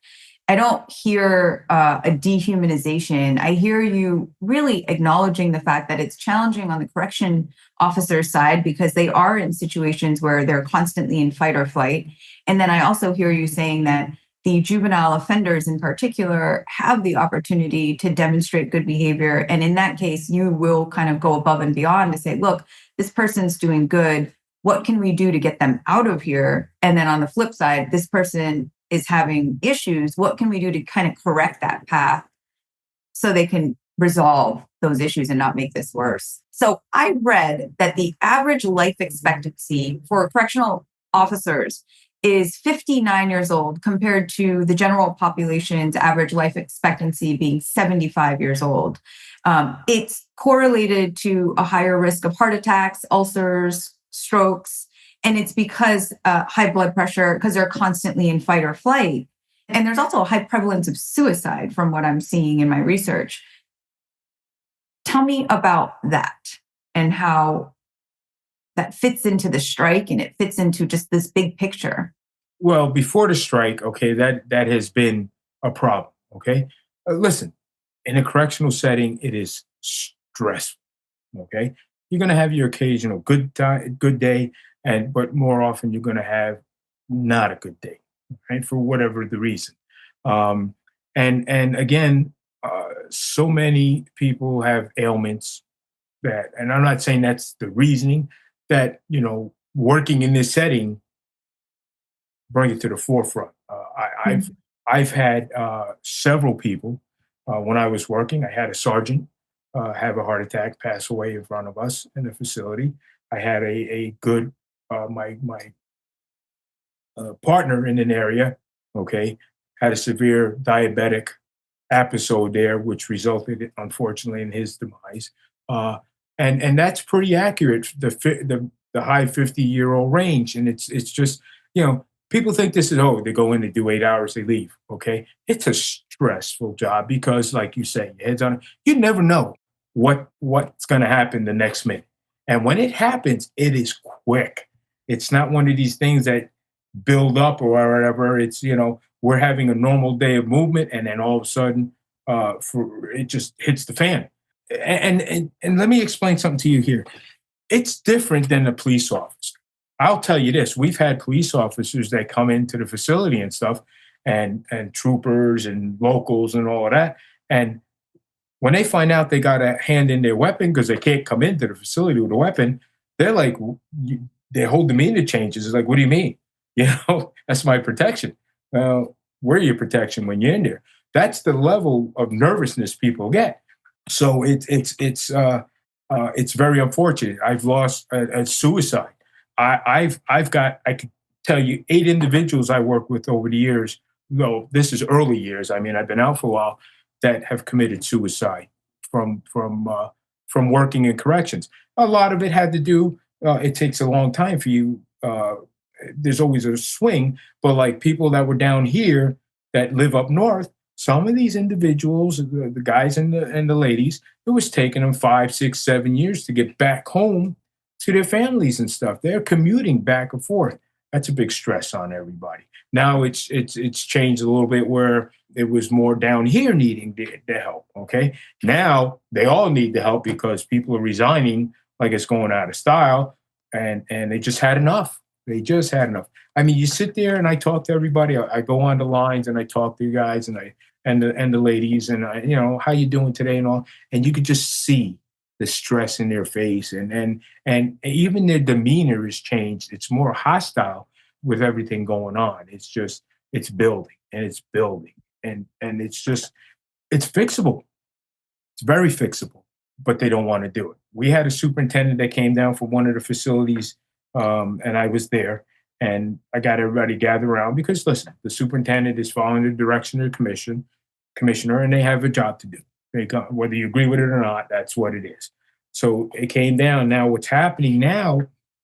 I don't hear a dehumanization. I hear you really acknowledging the fact that it's challenging on the correction officer side because they are in situations where they're constantly in fight or flight. And then I also hear you saying that the juvenile offenders in particular have the opportunity to demonstrate good behavior. And in that case, you will kind of go above and beyond to say, look, this person's doing good. What can we do to get them out of here? And then on the flip side, this person is having issues. What can we do to kind of correct that path so they can resolve those issues and not make this worse? So I read that the average life expectancy for correctional officers is 59 years old compared to the general population's average life expectancy being 75 years old. It's correlated to a higher risk of heart attacks, ulcers, strokes, and it's because high blood pressure, because they're constantly in fight or flight. And there's also a high prevalence of suicide from what I'm seeing in my research. Tell me about that and how that fits into the strike and it fits into just this big picture. Well, before the strike, okay, that has been a problem. Okay, listen, in a correctional setting, it is stressful. Okay, you're going to have your occasional good day, but more often you're going to have not a good day, right? For whatever the reason, and again, so many people have ailments and I'm not saying that's the reasoning that working in this setting bring it to the forefront. I've had several people when I was working. I had a sergeant have a heart attack, pass away in front of us in the facility. I had a good my partner in an area. Okay, had a severe diabetic episode there, which resulted unfortunately in his demise. And that's pretty accurate. The high 50-year-old range, and it's just People think this is, oh, they go in, they do 8 hours, they leave. Okay. It's a stressful job because, like you say, your head's on it. You never know what's going to happen the next minute. And when it happens, it is quick. It's not one of these things that build up or whatever. It's, we're having a normal day of movement, and then all of a sudden, it just hits the fan. And let me explain something to you here. It's different than a police officer. I'll tell you this: we've had police officers that come into the facility and stuff, and troopers and locals and all of that, and when they find out they got to hand in their weapon because they can't come into the facility with a weapon, they're like, their whole demeanor changes. It's like, what do you mean? That's my protection. Well, we're your protection when you're in there. That's the level of nervousness people get. So it's very unfortunate. I've lost a suicide. I could tell you 8 individuals I worked with over the years. No, this is early years. I mean, I've been out for a while, that have committed suicide from working in corrections. A lot of it had to do. It takes a long time for you. There's always a swing, but like people that were down here that live up north, some of these individuals, the guys and the ladies, it was taking them 5, 6, 7 years to get back home to their families and stuff. They're commuting back and forth. That's a big stress on everybody. Now it's changed a little bit where it was more down here needing the help. Okay, now they all need the help because people are resigning like it's going out of style, and they just had enough. They just had enough. I mean, you sit there and I talk to everybody. I go on the lines and I talk to you guys and the ladies and how you doing today and all, and you could just see the stress in their face and even their demeanor has changed. It's more hostile with everything going on. It's building and it's building and it's fixable. It's very fixable, but they don't want to do it. We had a superintendent that came down from one of the facilities, and I was there, and I got everybody gathered around because listen, the superintendent is following the direction of the commissioner, and they have a job to do. Whether you agree with it or not, that's what it is. So it came down. Now what's happening now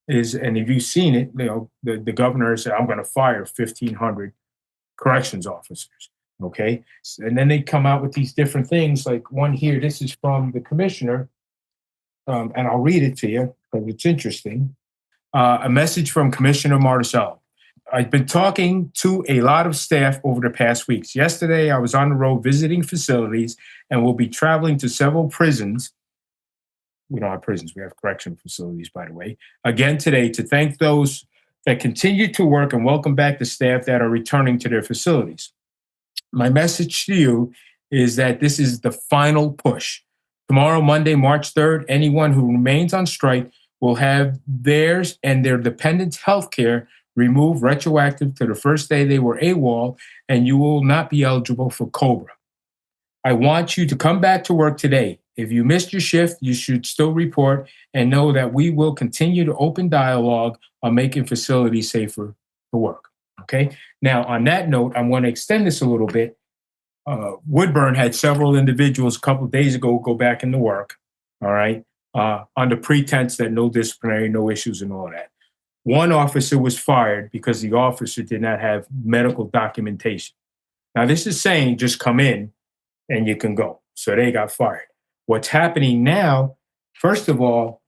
is, and if you've seen it, the governor said, I'm going to fire 1,500 corrections officers. Okay. And then they come out with these different things, like one here, this is from the commissioner, and I'll read it to you because it's interesting. A message from Commissioner Marticello. I've been talking to a lot of staff over the past weeks. Yesterday, I was on the road visiting facilities and will be traveling to several prisons. We don't have prisons, we have correction facilities, by the way. Again today to thank those that continue to work and welcome back the staff that are returning to their facilities. My message to you is that this is the final push. Tomorrow, Monday, March 3rd, anyone who remains on strike will have theirs and their dependents' health care removed retroactive to the first day they were AWOL, and you will not be eligible for COBRA. I want you to come back to work today. If you missed your shift, you should still report and know that we will continue to open dialogue on making facilities safer to work. Okay. Now, on that note, I'm going to extend this a little bit. Woodburn had several individuals a couple of days ago go back into work. All right. Under pretense that no disciplinary, no issues and all that. One officer was fired because the officer did not have medical documentation. Now, this is saying just come in and you can go. So they got fired. What's happening now, first of all,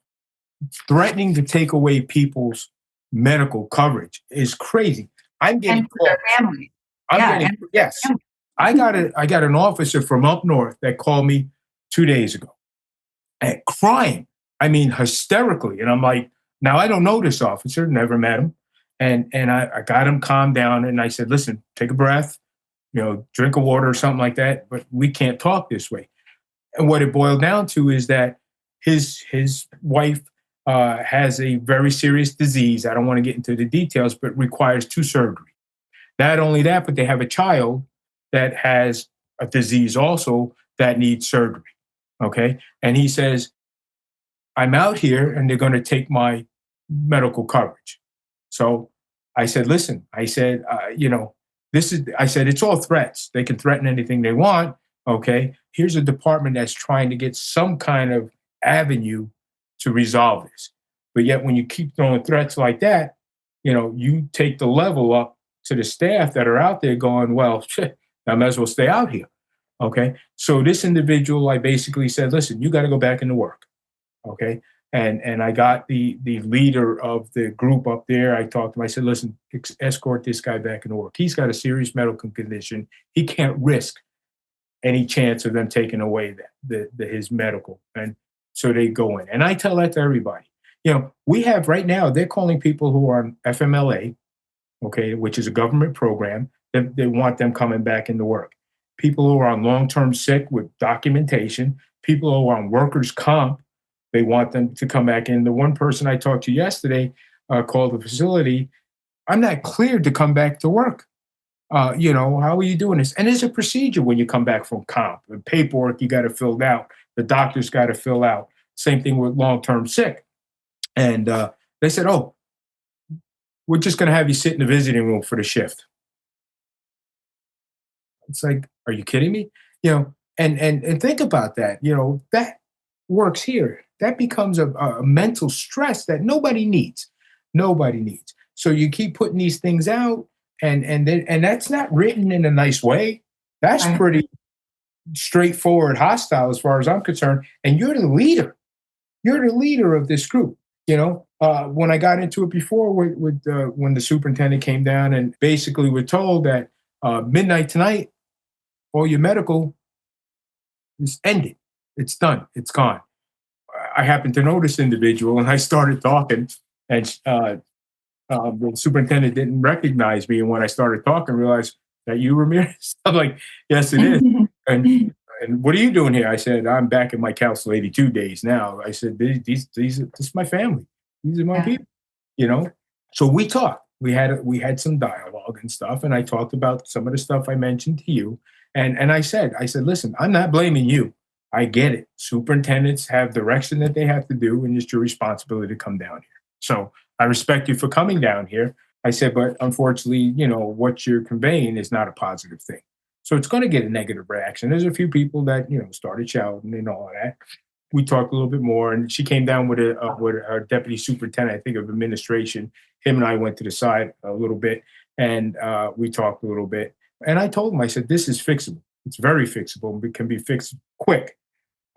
threatening to take away people's medical coverage is crazy. I'm getting and for their family. Yes. I got an officer from up north that called me 2 days ago and crying. I mean, hysterically. And I'm like, now I don't know this officer, never met him. And I got him calmed down and I said, listen, take a breath, drink a water or something like that, but we can't talk this way. And what it boiled down to is that his wife has a very serious disease. I don't want to get into the details, but requires 2 surgeries. Not only that, but they have a child that has a disease also that needs surgery. Okay. And he says, I'm out here and they're going to take my medical coverage. So I said, listen, I said, it's all threats. They can threaten anything they want. Okay. Here's a department that's trying to get some kind of avenue to resolve this. But yet when you keep throwing threats like that, you take the level up to the staff that are out there going, well, shit, I might as well stay out here. Okay. So this individual, I basically said, listen, you got to go back into work. Okay. And I got the leader of the group up there. I talked to him. I said, listen, escort this guy back into work. He's got a serious medical condition. He can't risk any chance of them taking away his medical. And so they go in. And I tell that to everybody. We have right now, they're calling people who are on FMLA, okay, which is a government program, that they want them coming back into work. People who are on long-term sick with documentation, people who are on workers' comp, they want them to come back in. The one person I talked to yesterday called the facility, I'm not cleared to come back to work. How are you doing this? And there's a procedure when you come back from comp. The paperwork you got to fill out. The doctor's got to fill out. Same thing with long-term sick. And they said, oh, we're just going to have you sit in the visiting room for the shift. It's like, are you kidding me? And think about that. That works here. That becomes a mental stress that nobody needs. Nobody needs. So you keep putting these things out, and that's not written in a nice way. That's pretty straightforward, hostile as far as I'm concerned. And you're the leader. You're the leader of this group. When I got into it before with when the superintendent came down, and basically we're told that midnight tonight, all your medical is ended. It's done. It's gone. I happened to know this individual, and I started talking, and the superintendent didn't recognize me. And when I started talking, I realized that you, Ramirez. I'm like, yes, it is. And what are you doing here? I said, I'm back in my Council 82 days this is my family. These are my people. So we talked. We had some dialogue and stuff, and I talked about some of the stuff I mentioned to you. And I said, listen, I'm not blaming you. I get it. Superintendents have direction that they have to do, and it's your responsibility to come down here. So I respect you for coming down here. I said, but unfortunately, what you're conveying is not a positive thing. So it's going to get a negative reaction. There's a few people that, started shouting and all of that. We talked a little bit more, and she came down with our deputy superintendent, I think, of administration. Him and I went to the side a little bit, and we talked a little bit. And I told him, I said, this is fixable. It's very fixable. It can be fixed quick.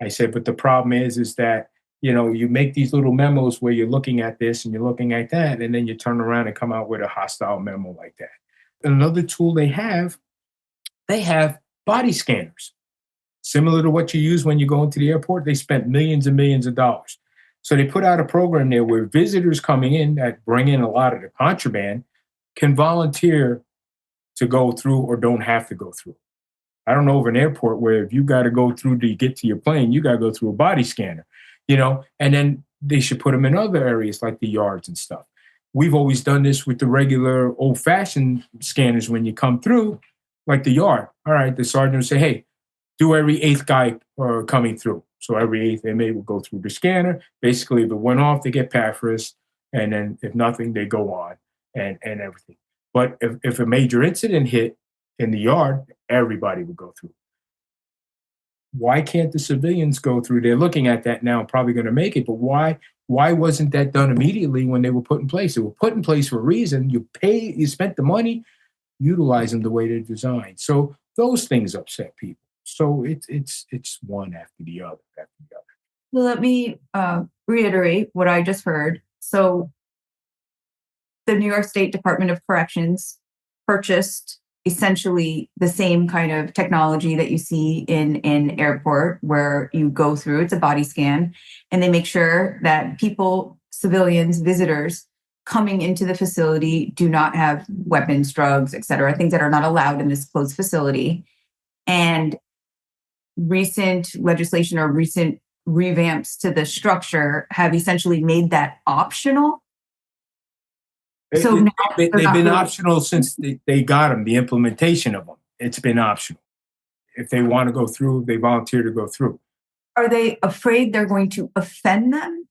I said, but the problem is that, you make these little memos where you're looking at this and you're looking at that, and then you turn around and come out with a hostile memo like that. Another tool they have body scanners. Similar to what you use when you go into the airport, they spent millions and millions of dollars. So they put out a program there where visitors coming in that bring in a lot of the contraband can volunteer to go through or don't have to go through. I don't know of an airport where if you got to go through to get to your plane, you got to go through a body scanner, and then they should put them in other areas like the yards and stuff. We've always done this with the regular old-fashioned scanners when you come through, like the yard. All right, the sergeant will say, hey, do every eighth guy coming through. So every eighth inmate will go through the scanner. Basically, if it went off, they get paphos, and then if nothing, they go on and everything. But if a major incident hit in the yard, everybody would go through. Why can't the civilians go through? They're looking at that now, probably going to make it, but why wasn't that done immediately when they were put in place? They were put in place for a reason. You spent the money, utilize them the way they're designed. So those things upset people. So it's one after the other. Well, let me reiterate what I just heard. So the New York State Department of Corrections purchased essentially the same kind of technology that you see in an airport where you go through. It's a body scan, and they make sure that people, civilians, visitors coming into the facility do not have weapons, drugs, et cetera, things that are not allowed in this closed facility. And recent legislation or recent revamps to the structure have essentially made that optional. So now they've been optional since they got them, the implementation of them. It's been optional. If they want to go through, they volunteer to go through. Are they afraid they're going to offend them?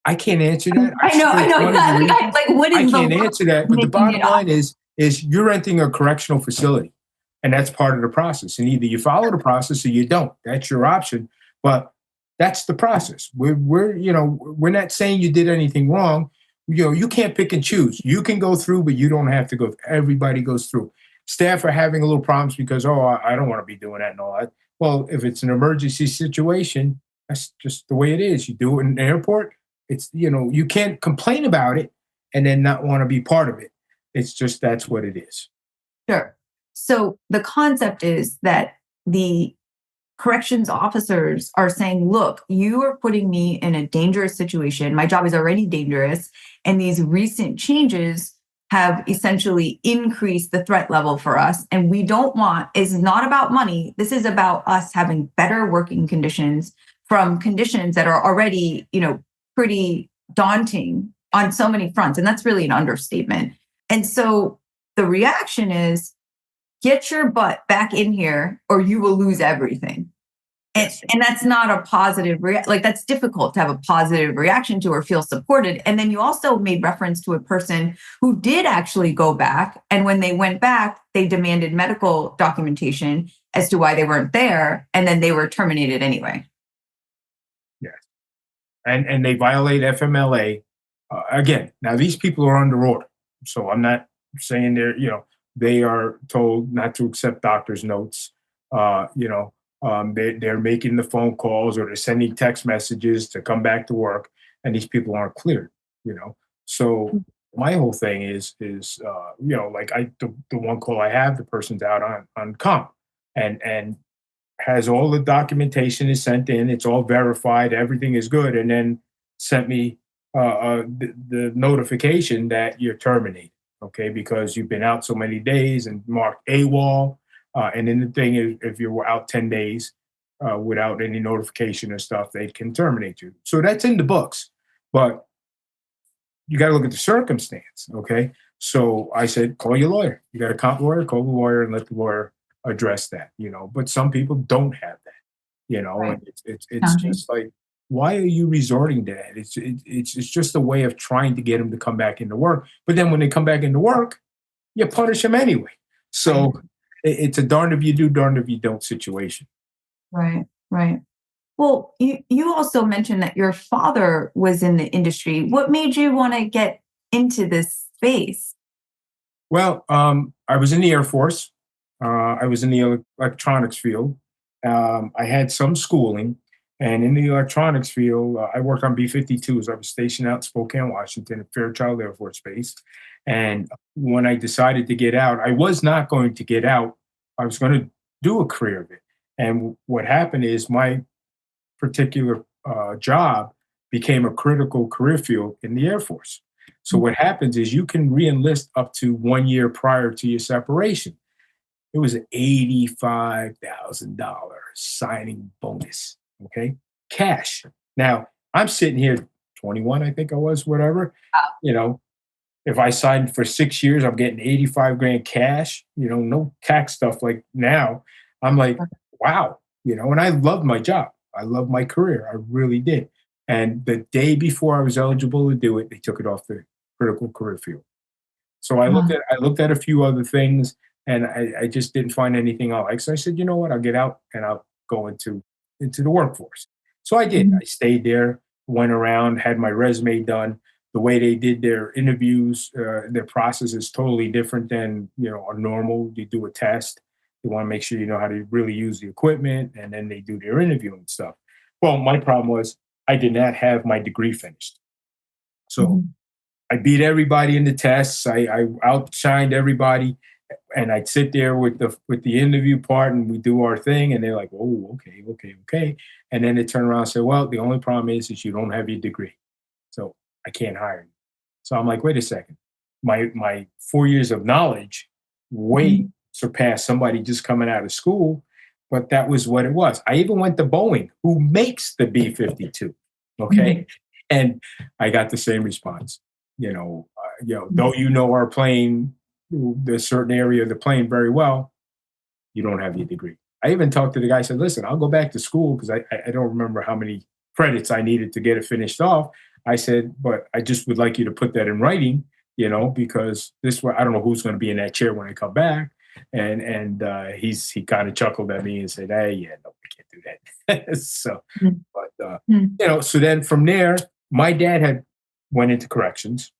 I can't answer that. I know. What is I can't answer that. But the bottom line is you're renting a correctional facility, and that's part of the process. And either you follow the process or you don't. That's your option. But that's the process. We're not saying you did anything wrong. You can't pick and choose. You can go through, but you don't have to go. Everybody goes through. Staff are having a little problems because, oh, I don't want to be doing that and all that. Well, if it's an emergency situation, that's just the way it is. You do it in an airport. You can't complain about it and then not want to be part of it. It's just that's what it is. Sure. So the concept is that the corrections officers are saying, look, you are putting me in a dangerous situation. My job is already dangerous. And these recent changes have essentially increased the threat level for us. And we don't want, it's not about money. This is about us having better working conditions from conditions that are already, pretty daunting on so many fronts. And that's really an understatement. And so the reaction is, get your butt back in here or you will lose everything. And that's not a positive that's difficult to have a positive reaction to or feel supported. And then you also made reference to a person who did actually go back. And when they went back, they demanded medical documentation as to why they weren't there. And then they were terminated anyway. Yes. And they violate FMLA. Again, now these people are under order. So I'm not saying they are told not to accept doctor's notes. They're making the phone calls or they're sending text messages to come back to work, and these people aren't cleared. So my whole thing is the one call I have, the person's out on comp and has all the documentation is sent in, it's all verified, everything is good, and then sent me the notification that you're terminated, okay, because you've been out so many days and marked AWOL. And then the thing is, if you were out 10 days without any notification or stuff, they can terminate you. So that's in the books. But you got to look at the circumstance, okay? So I said, call your lawyer. You got a comp lawyer, call the lawyer and let the lawyer address that, But some people don't have that, Right. and it's just like, why are you resorting to that? It's just a way of trying to get them to come back into work. But then when they come back into work, you punish them anyway. So it's a darned if you do, darned if you don't situation. Right. Well, you also mentioned that your father was in the industry. What made you want to get into this space? Well, I was in the Air Force. I was in the electronics field. I had some schooling, and in the electronics field, I worked on B-52s. I was stationed out in Spokane, Washington, at Fairchild Air Force Base. And when I decided to get out, I was not going to get out. I was going to do a career of it. And what happened is my particular job became a critical career field in the Air Force. So what happens is you can re-enlist up to 1 year prior to your separation. It was an $85,000 signing bonus, okay? Cash. Now, I'm sitting here, 21, I think I was, whatever. If I signed for 6 years, I'm getting 85 grand cash, no tax stuff like now. I'm like, wow, and I loved my job. I loved my career. I really did. And the day before I was eligible to do it, they took it off the critical career field. So I looked at a few other things, and I just didn't find anything I like. So I said, you know what, I'll get out and I'll go into the workforce. So I did. I stayed there, went around, had my resume done. The way they did their interviews, their process is totally different than a normal. You do a test. They want to make sure you know how to really use the equipment, and then they do their interview and stuff. Well, my problem was I did not have my degree finished. So I beat everybody in the tests. I outshined everybody, and I'd sit there with the interview part, and we do our thing, and they're like, "Oh, okay," and then they turn around and say, "Well, the only problem is you don't have your degree, so I can't hire you." So I'm like, "Wait a second, my 4 years of knowledge way surpassed somebody just coming out of school." But that was what it was. I even went to Boeing, who makes the B-52, okay, and I got the same response. Though our plane, the certain area of the plane very well, you don't have your degree. I even talked to the guy. I said, "Listen, I'll go back to school because I don't remember how many credits I needed to get it finished off." I said, "But I just would like you to put that in writing, because this way I don't know who's going to be in that chair when I come back." And he kind of chuckled at me and said, "Hey, yeah, no, I can't do that." So, but so then from there, my dad had went into corrections.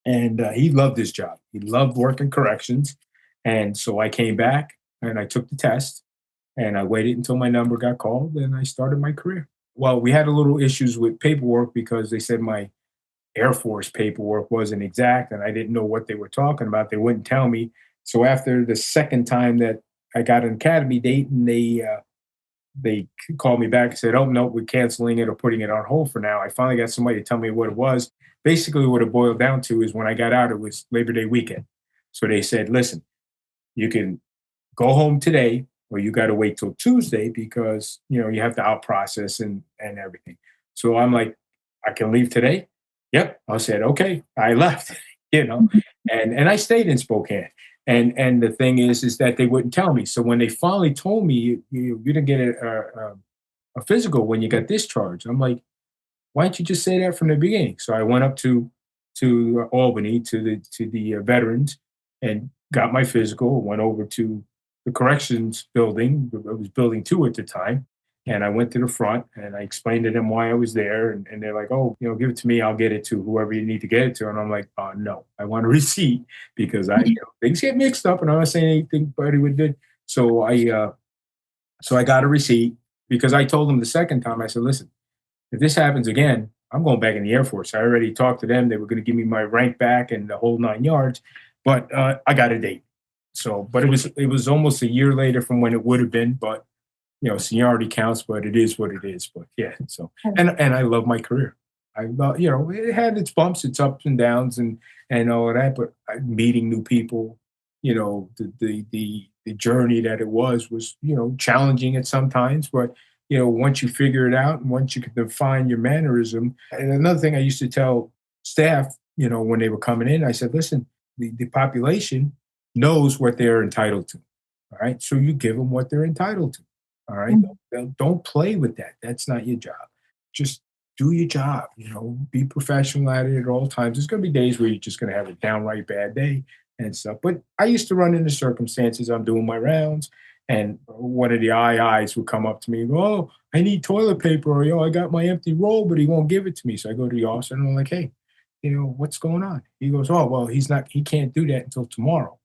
And he loved his job. He loved working corrections. And so I came back and I took the test and I waited until my number got called and I started my career. Well, we had a little issues with paperwork because they said my Air Force paperwork wasn't exact and I didn't know what they were talking about. They wouldn't tell me. So after the second time that I got an academy date and they called me back and said, "Oh no, we're canceling it or putting it on hold for now." I finally got somebody to tell me what it was. Basically, what it boiled down to is when I got out, it was Labor Day weekend. So they said, "Listen, you can go home today, or you got to wait till Tuesday because you have to out process and everything." So I'm like, "I can leave today." Yep. I said, "Okay." I left, you know, and I stayed in Spokane. And the thing is that they wouldn't tell me. So when they finally told me you didn't get a physical when you got discharged, I'm like, why didn't you just say that from the beginning? So I went up to Albany to the veterans and got my physical. Went over to the corrections building. I was building two at the time, and I went to the front and I explained to them why I was there. And they're like, "Oh, give it to me. I'll get it to whoever you need to get it to." And I'm like, "No, I want a receipt because things get mixed up, and I'm not saying anything Buddy would do." So I got a receipt because I told them the second time. I said, "Listen, if this happens again, I'm going back in the Air Force." I already talked to them. They were going to give me my rank back and the whole 9 yards, but I got a date. So, but it was almost a year later from when it would have been. But seniority counts, but it is what it is. But yeah, so and I love my career. I love, it had its bumps, its ups and downs, and all of that. But meeting new people, the journey that it was challenging at sometimes, but once you figure it out and once you can define your mannerism. And another thing I used to tell staff, when they were coming in, I said, listen, the population knows what they're entitled to. All right. So you give them what they're entitled to. All right. Don't play with that. That's not your job. Just do your job, be professional at it at all times. There's going to be days where you're just going to have a downright bad day and stuff. But I used to run into circumstances. I'm doing my rounds and one of the IIs would come up to me and go, "Oh, I need toilet paper," or, I got my empty roll, but he won't give it to me. So I go to the officer and I'm like, "Hey, what's going on?" He goes, "Oh, well, he can't do that until tomorrow."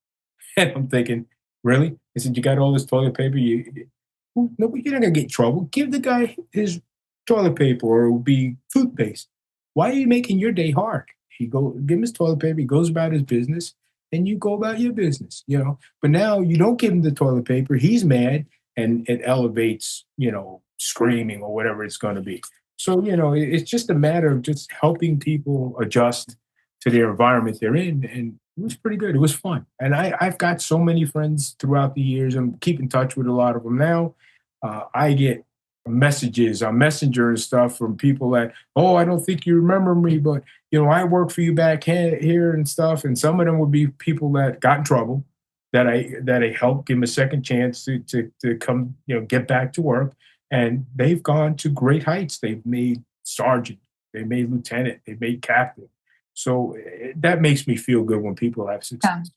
And I'm thinking, really? I said, "You got all this toilet paper? No, you're not gonna get in trouble. Give the guy his toilet paper or it will be toothpaste. Why are you making your day hard?" Give him his toilet paper, he goes about his business, and you go about your business. But now you don't give him the toilet paper, he's mad, and it elevates, screaming or whatever it's gonna be. So, it's just a matter of just helping people adjust to their environment they're in. And it was pretty good. It was fun. And I've got so many friends throughout the years. I'm keep in touch with a lot of them now. I get messages on Messenger and stuff from people that, "Oh, I don't think you remember me, but I work for you back here and stuff." And some of them would be people that got in trouble that I helped give them a second chance to come, get back to work. And they've gone to great heights. They've made sergeant, they made lieutenant, they made captain. So that makes me feel good when people have Yeah. success.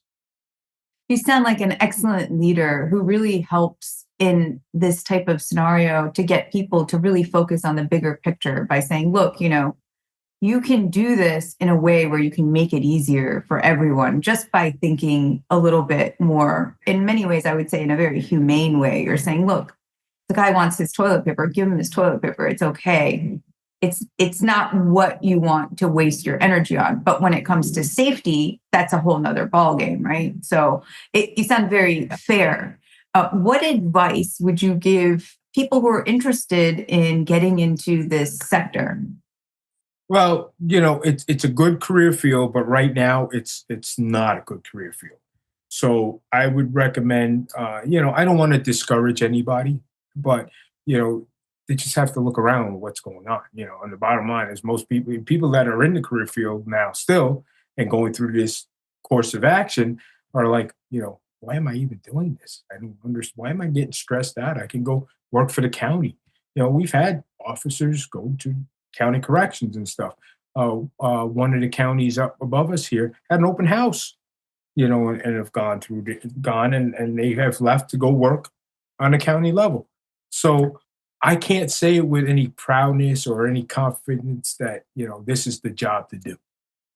You sound like an excellent leader who really helps in this type of scenario to get people to really focus on the bigger picture by saying, look, you can do this in a way where you can make it easier for everyone just by thinking a little bit more. In many ways, I would say in a very humane way. You're saying, look, the guy wants his toilet paper, give him his toilet paper. It's okay. It's not what you want to waste your energy on. But when it comes to safety, that's a whole nother ballgame, right? So you sound very fair. What advice would you give people who are interested in getting into this sector? Well, it's a good career field, but right now it's not a good career field. So I would recommend, I don't want to discourage anybody, but you know, they just have to look around what's going on. And the bottom line is most people that are in the career field now still and going through this course of action are like, why am I even doing this? I don't understand. Why am I getting stressed out? I can go work for the county. We've had officers go to county corrections and stuff. One of the counties up above us here had an open house, and have gone and they have left to go work on a county level. So I can't say it with any proudness or any confidence that, this is the job to do.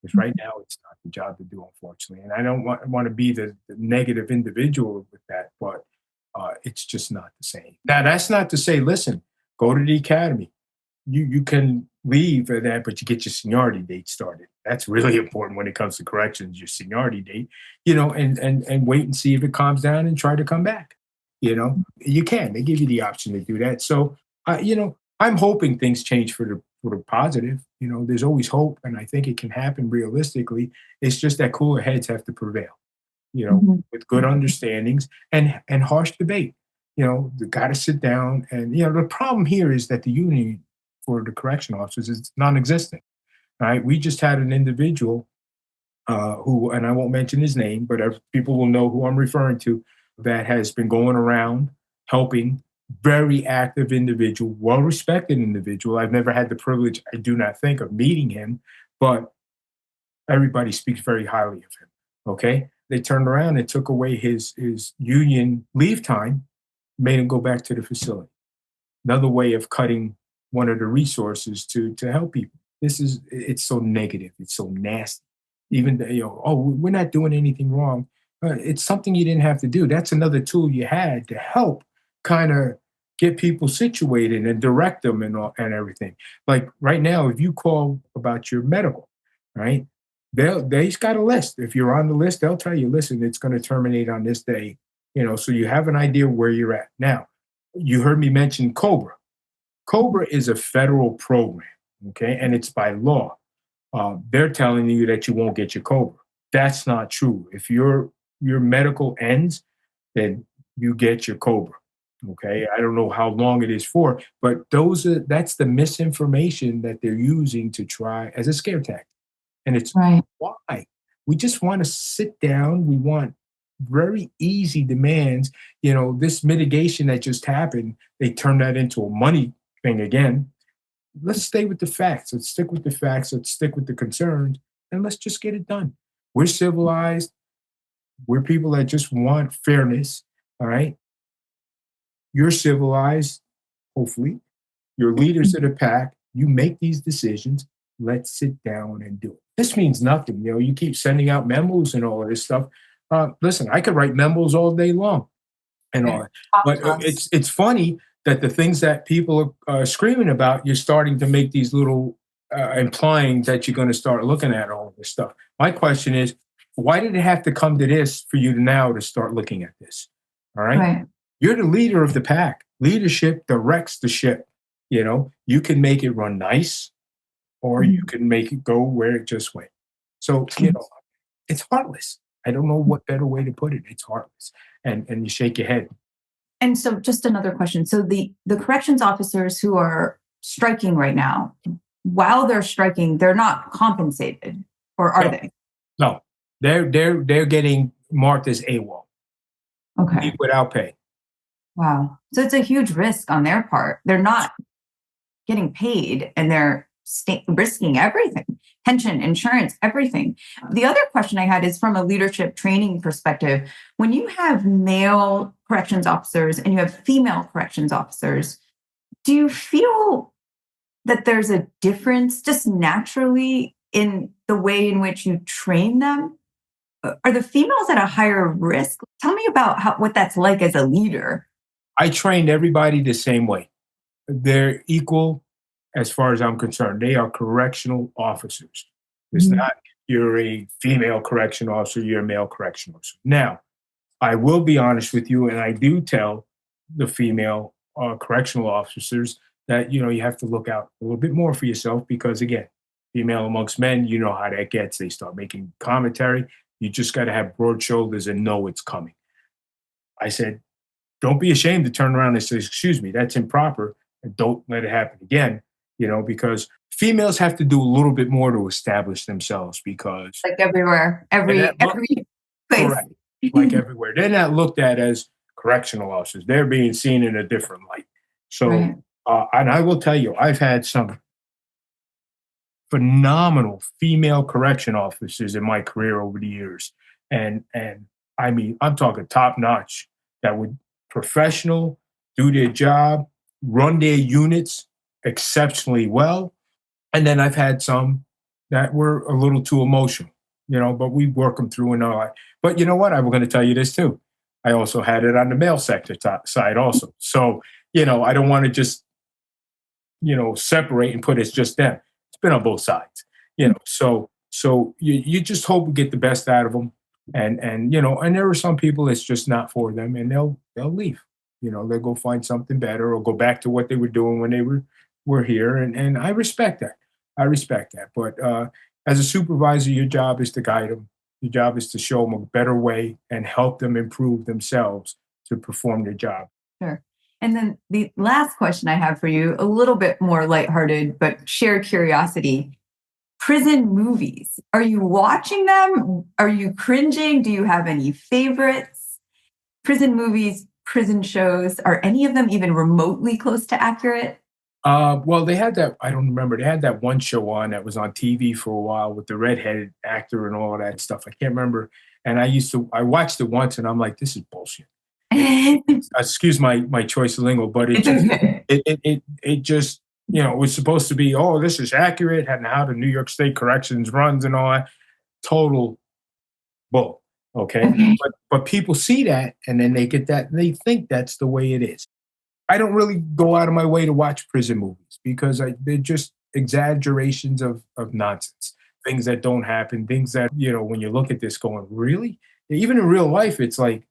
because right now it's not the job to do, unfortunately. And I don't want to be the negative individual with that, but it's just not the same. Now, that's not to say, listen, go to the academy. You can leave for that, but you get your seniority date started. That's really important when it comes to corrections, your seniority date, and wait and see if it calms down and try to come back. You can. They give you the option to do that. So, I'm hoping things change for the positive. There's always hope, and I think it can happen realistically. It's just that cooler heads have to prevail. Mhm. With good understandings and harsh debate. They got to sit down, and the problem here is that the union for the correction officers is non-existent. Right? We just had an individual who, and I won't mention his name, but people will know who I'm referring to, that has been going around helping, very active individual, well-respected individual. I've never had the privilege, I do not think, of meeting him, but everybody speaks very highly of him. Okay, they turned around and took away his union leave time, made him go back to the facility. Another way of cutting one of the resources to help people. It's so negative. It's so nasty. Even oh, we're not doing anything wrong. It's something you didn't have to do. That's another tool you had to help kind of get people situated and direct them and everything. Like right now, if you call about your medical, right? They've got a list. If you're on the list, they'll tell you, listen, it's going to terminate on this day. So you have an idea where you're at. Now, you heard me mention Cobra. Cobra is a federal program, okay, and it's by law. They're telling you that you won't get your Cobra. That's not true. If your medical ends, then you get your Cobra. Okay, I don't know how long it is for, but that's the misinformation that they're using to try as a scare tactic. And it's Right. why we just want to sit down. We want very easy demands. This mitigation that just happened, they turned that into a money thing again. Let's stay with the facts. Let's stick with the facts. Let's stick with the concerns, and let's just get it done. We're civilized. We're people that just want fairness. All right. You're civilized, hopefully. You're leaders of the pack. You make these decisions. Let's sit down and do it. This means nothing. You keep sending out memos and all of this stuff. Listen, I could write memos all day long and all that. But it's funny that the things that people are screaming about, you're starting to make these little implying that you're going to start looking at all of this stuff. My question is, why did it have to come to this for you now to start looking at this? All right. Right. You're the leader of the pack. Leadership directs the ship. You can make it run nice, or you can make it go where it just went. So, it's heartless. I don't know what better way to put it. It's heartless. And you shake your head. And so just another question. So the corrections officers who are striking right now, while they're striking, they're not compensated, or are No. they? No, they're getting marked as AWOL, Okay. leave without pay. Wow. So it's a huge risk on their part. They're not getting paid, and they're risking everything, pension, insurance, everything. The other question I had is from a leadership training perspective. When you have male corrections officers and you have female corrections officers, do you feel that there's a difference just naturally in the way in which you train them? Are the females at a higher risk? Tell me about what that's like as a leader. I trained everybody the same way. They're equal as far as I'm concerned. They are correctional officers. It's Mhm. not you're a female correction officer, you're a male correction officer. Now, I will be honest with you, and I do tell the female correctional officers that you have to look out a little bit more for yourself because, again, female amongst men, you know how that gets. They start making commentary. You just got to have broad shoulders and know it's coming. I said, don't be ashamed to turn around and say, excuse me, that's improper. And don't let it happen again, because females have to do a little bit more to establish themselves because Like everywhere, every place. correct, like everywhere. They're not looked at as correctional officers. They're being seen in a different light. So, Right. and I will tell you, I've had some phenomenal female correction officers in my career over the years. And I mean, I'm talking top notch that would professional, do their job, run their units exceptionally well. And then I've had some that were a little too emotional, but we work them through and all that. But you know what? I'm going to tell you this too. I also had it on the male sector side also. So, I don't want to just, separate and put it's just them. It's been on both sides, so you just hope we get the best out of them. And there are some people it's just not for them and they'll leave. They'll go find something better or go back to what they were doing when they were here. And I respect that. I respect that. But as a supervisor, your job is to guide them. Your job is to show them a better way and help them improve themselves to perform their job. Sure. And then the last question I have for you, a little bit more lighthearted, but sheer curiosity. Prison movies. Are you watching them? Are you cringing? Do you have any favorites? Prison movies, prison shows, are any of them even remotely close to accurate? Well, they had that. I don't remember. They had that one show on that was on TV for a while with the redheaded actor and all of that stuff. I can't remember. And I watched it once, and I'm like, this is bullshit. Excuse my choice of lingo, but It's okay. it just it was supposed to be, oh, this is accurate and how the New York State Corrections runs and all that. Total bull. Okay, Okay. but people see that and then they get that and they think that's the way it is. I don't really go out of my way to watch prison movies because they're just exaggerations of nonsense, things that don't happen, things that, when you look at this going, really? Even in real life, it's like,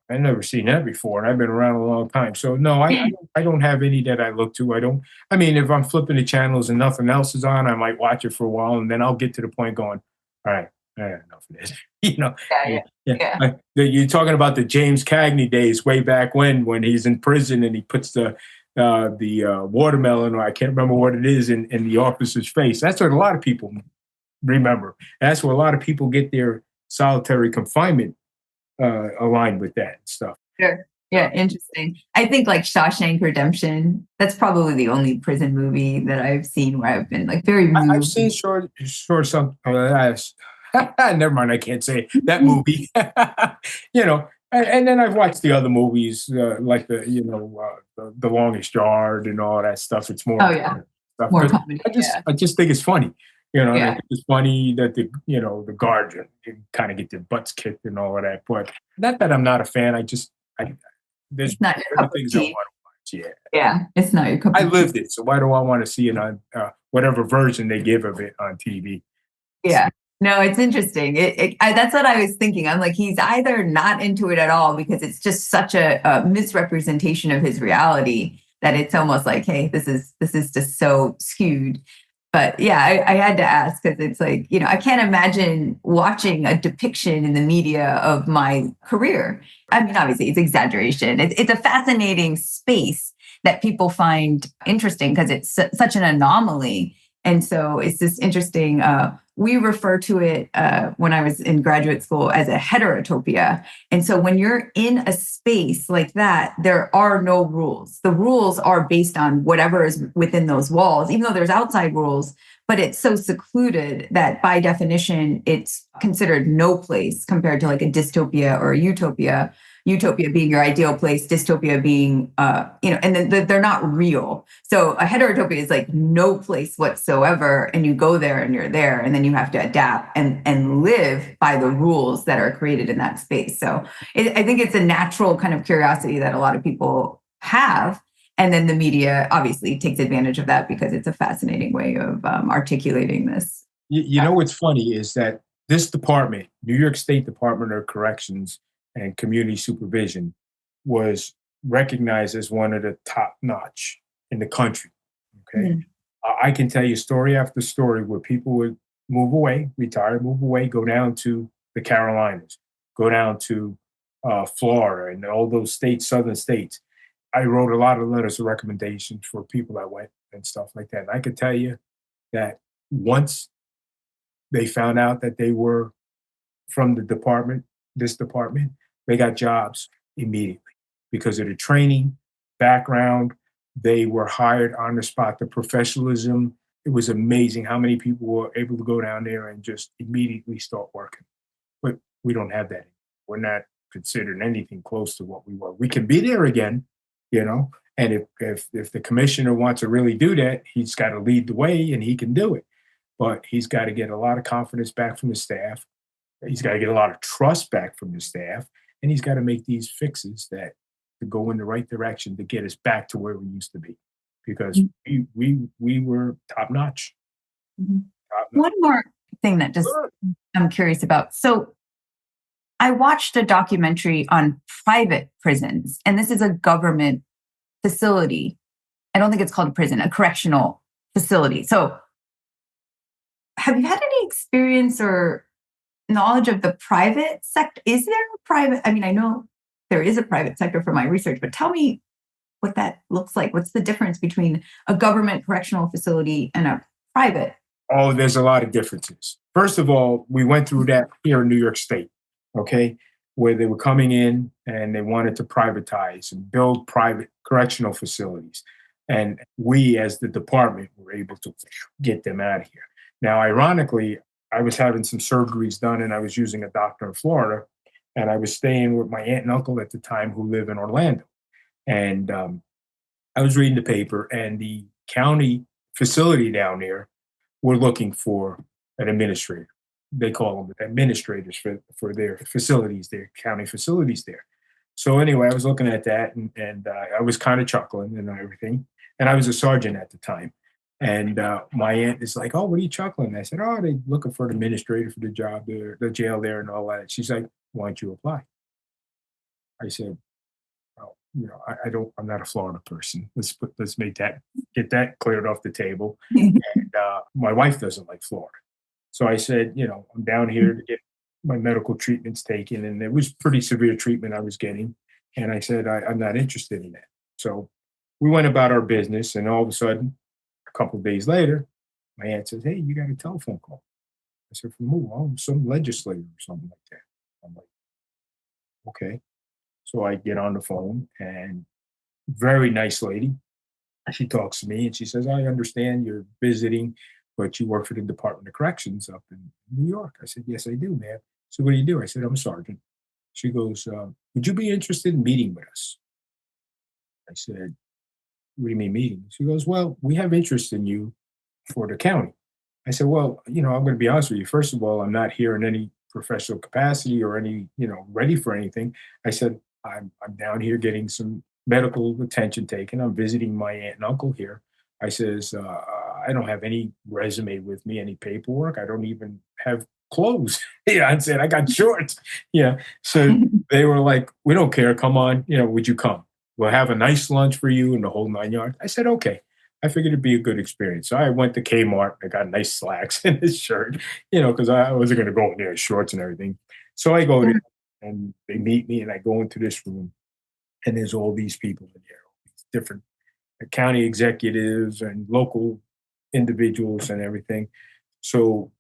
I've never seen that before, and I've been around a long time. So, no, I don't have any that I look to. I mean, if I'm flipping the channels and nothing else is on, I might watch it for a while, and then I'll get to the point going, all right, I had enough of this. Yeah, yeah. You're talking about the James Cagney days way back when he's in prison and he puts the watermelon, or I can't remember what it is, in the officer's face. That's what a lot of people remember. That's where a lot of people get their solitary confinement aligned with that stuff. Sure. Yeah, interesting. I think like Shawshank Redemption, that's probably the only prison movie that I've seen where I've been like very I've moved. seen short some. Never mind, I can't say that movie. And then I've watched the other movies like the Longest Yard and all that stuff. It's more Oh yeah, stuff. more But comedy. Yeah. I just think it's funny. And I Yeah. think it's funny that the guards kind of get their butts kicked and all of that. But not that I'm not a fan. There's It's not your certain cup of things I want tea. to watch. Yeah. Yeah. It's not your cup I of tea. lived it, so why do I want to see it on whatever version they give of it on TV? Yeah. No, it's interesting. That's what I was thinking. I'm like, he's either not into it at all because it's just such a misrepresentation of his reality that it's almost like, hey, this is just so skewed. But yeah, I had to ask because it's like, I can't imagine watching a depiction in the media of my career. I mean, obviously, it's exaggeration. It's a fascinating space that people find interesting because it's such an anomaly. And so it's this interesting. We refer to it when I was in graduate school as a heterotopia. And so when you're in a space like that, there are no rules. The rules are based on whatever is within those walls, even though there's outside rules, but it's so secluded that by definition, it's considered no place compared to like a dystopia or a utopia. Utopia being your ideal place, dystopia being, and then they're not real. So a heterotopia is like no place whatsoever, and you go there and you're there, and then you have to adapt and live by the rules that are created in that space. So I think it's a natural kind of curiosity that a lot of people have. And then the media obviously takes advantage of that because it's a fascinating way of articulating this. You know what's funny is that this department, New York State Department of Corrections and Community Supervision, was recognized as one of the top notch in the country. Okay. Mm. I can tell you story after story where people would move away, retire, move away, go down to the Carolinas, go down to Florida and all those states, southern states. I wrote a lot of letters of recommendation for people that went and stuff like that. And I can tell you that once they found out that they were from this department, they got jobs immediately because of the training, background. They were hired on the spot, the professionalism. It was amazing how many people were able to go down there and just immediately start working. But we don't have that. We're not considered anything close to what we were. We can be there again, and if the commissioner wants to really do that, he's got to lead the way and he can do it. but he's got to get a lot of confidence back from his staff. He's got to get a lot of trust back from his staff, and he's got to make these fixes that to go in the right direction to get us back to where we used to be, because we were top notch. Mhm. Top notch. One more thing that just Sure. I'm curious about. So I watched a documentary on private prisons, and this is a government facility. I don't think it's called a prison, a correctional facility. So have you had any experience or knowledge of the private sector? Is there a private? I mean, I know there is a private sector for my research, but tell me what that looks like. What's the difference between a government correctional facility and a private? Oh, there's a lot of differences. First of all, we went through that here in New York State, okay, where they were coming in and they wanted to privatize and build private correctional facilities. And we, as the department, were able to get them out of here. Now, ironically, I was having some surgeries done and I was using a doctor in Florida, and I was staying with my aunt and uncle at the time who live in Orlando. And I was reading the paper, and the county facility down there were looking for an administrator. They call them administrators for their facilities, their county facilities there. So anyway, I was looking at that, and I was kind of chuckling and everything. And I was a sergeant at the time. And my aunt is like, "Oh, what are you chuckling?" I said, "Oh, they're looking for an administrator for the job there, the jail there, and all that." She's like, "Why don't you apply?" I said, "Well, I don't. I'm not a Florida person. Let's get that cleared off the table." And my wife doesn't like Florida. So I said, I'm down here to get my medical treatments taken, and it was pretty severe treatment I was getting. And I said, I'm not interested in that. So we went about our business, and all of a sudden, a couple of days later, my aunt says, "Hey, you got a telephone call." I said, "From who?" "Oh, some legislator or something like that." I'm like, "Okay." So I get on the phone, and very nice lady. She talks to me and she says, "I understand you're visiting, but you work for the Department of Corrections up in New York." I said, "Yes, I do, ma'am." So what do you do? I said, "I'm a sergeant." She goes, "Would you be interested in meeting with us?" I said, "What do you mean meeting?" She goes, "Well, we have interest in you for the county." I said, "Well, I'm going to be honest with you. First of all, I'm not here in any professional capacity or any, ready for anything." I said, I'm down here getting some medical attention taken. I'm visiting my aunt and uncle here." I says, "I don't have any resume with me, any paperwork. I don't even have clothes." Yeah, I said, "I got shorts." Yeah. So they were like, "We don't care. Come on. Would you come? We'll have a nice lunch for you and the whole 9 yards." I said, "Okay." I figured it'd be a good experience. So I went to Kmart. I got nice slacks and this shirt, because I wasn't going to go in there in shorts and everything. So I go there and they meet me, and I go into this room, and there's all these people in there, all these different county executives and local individuals and everything. So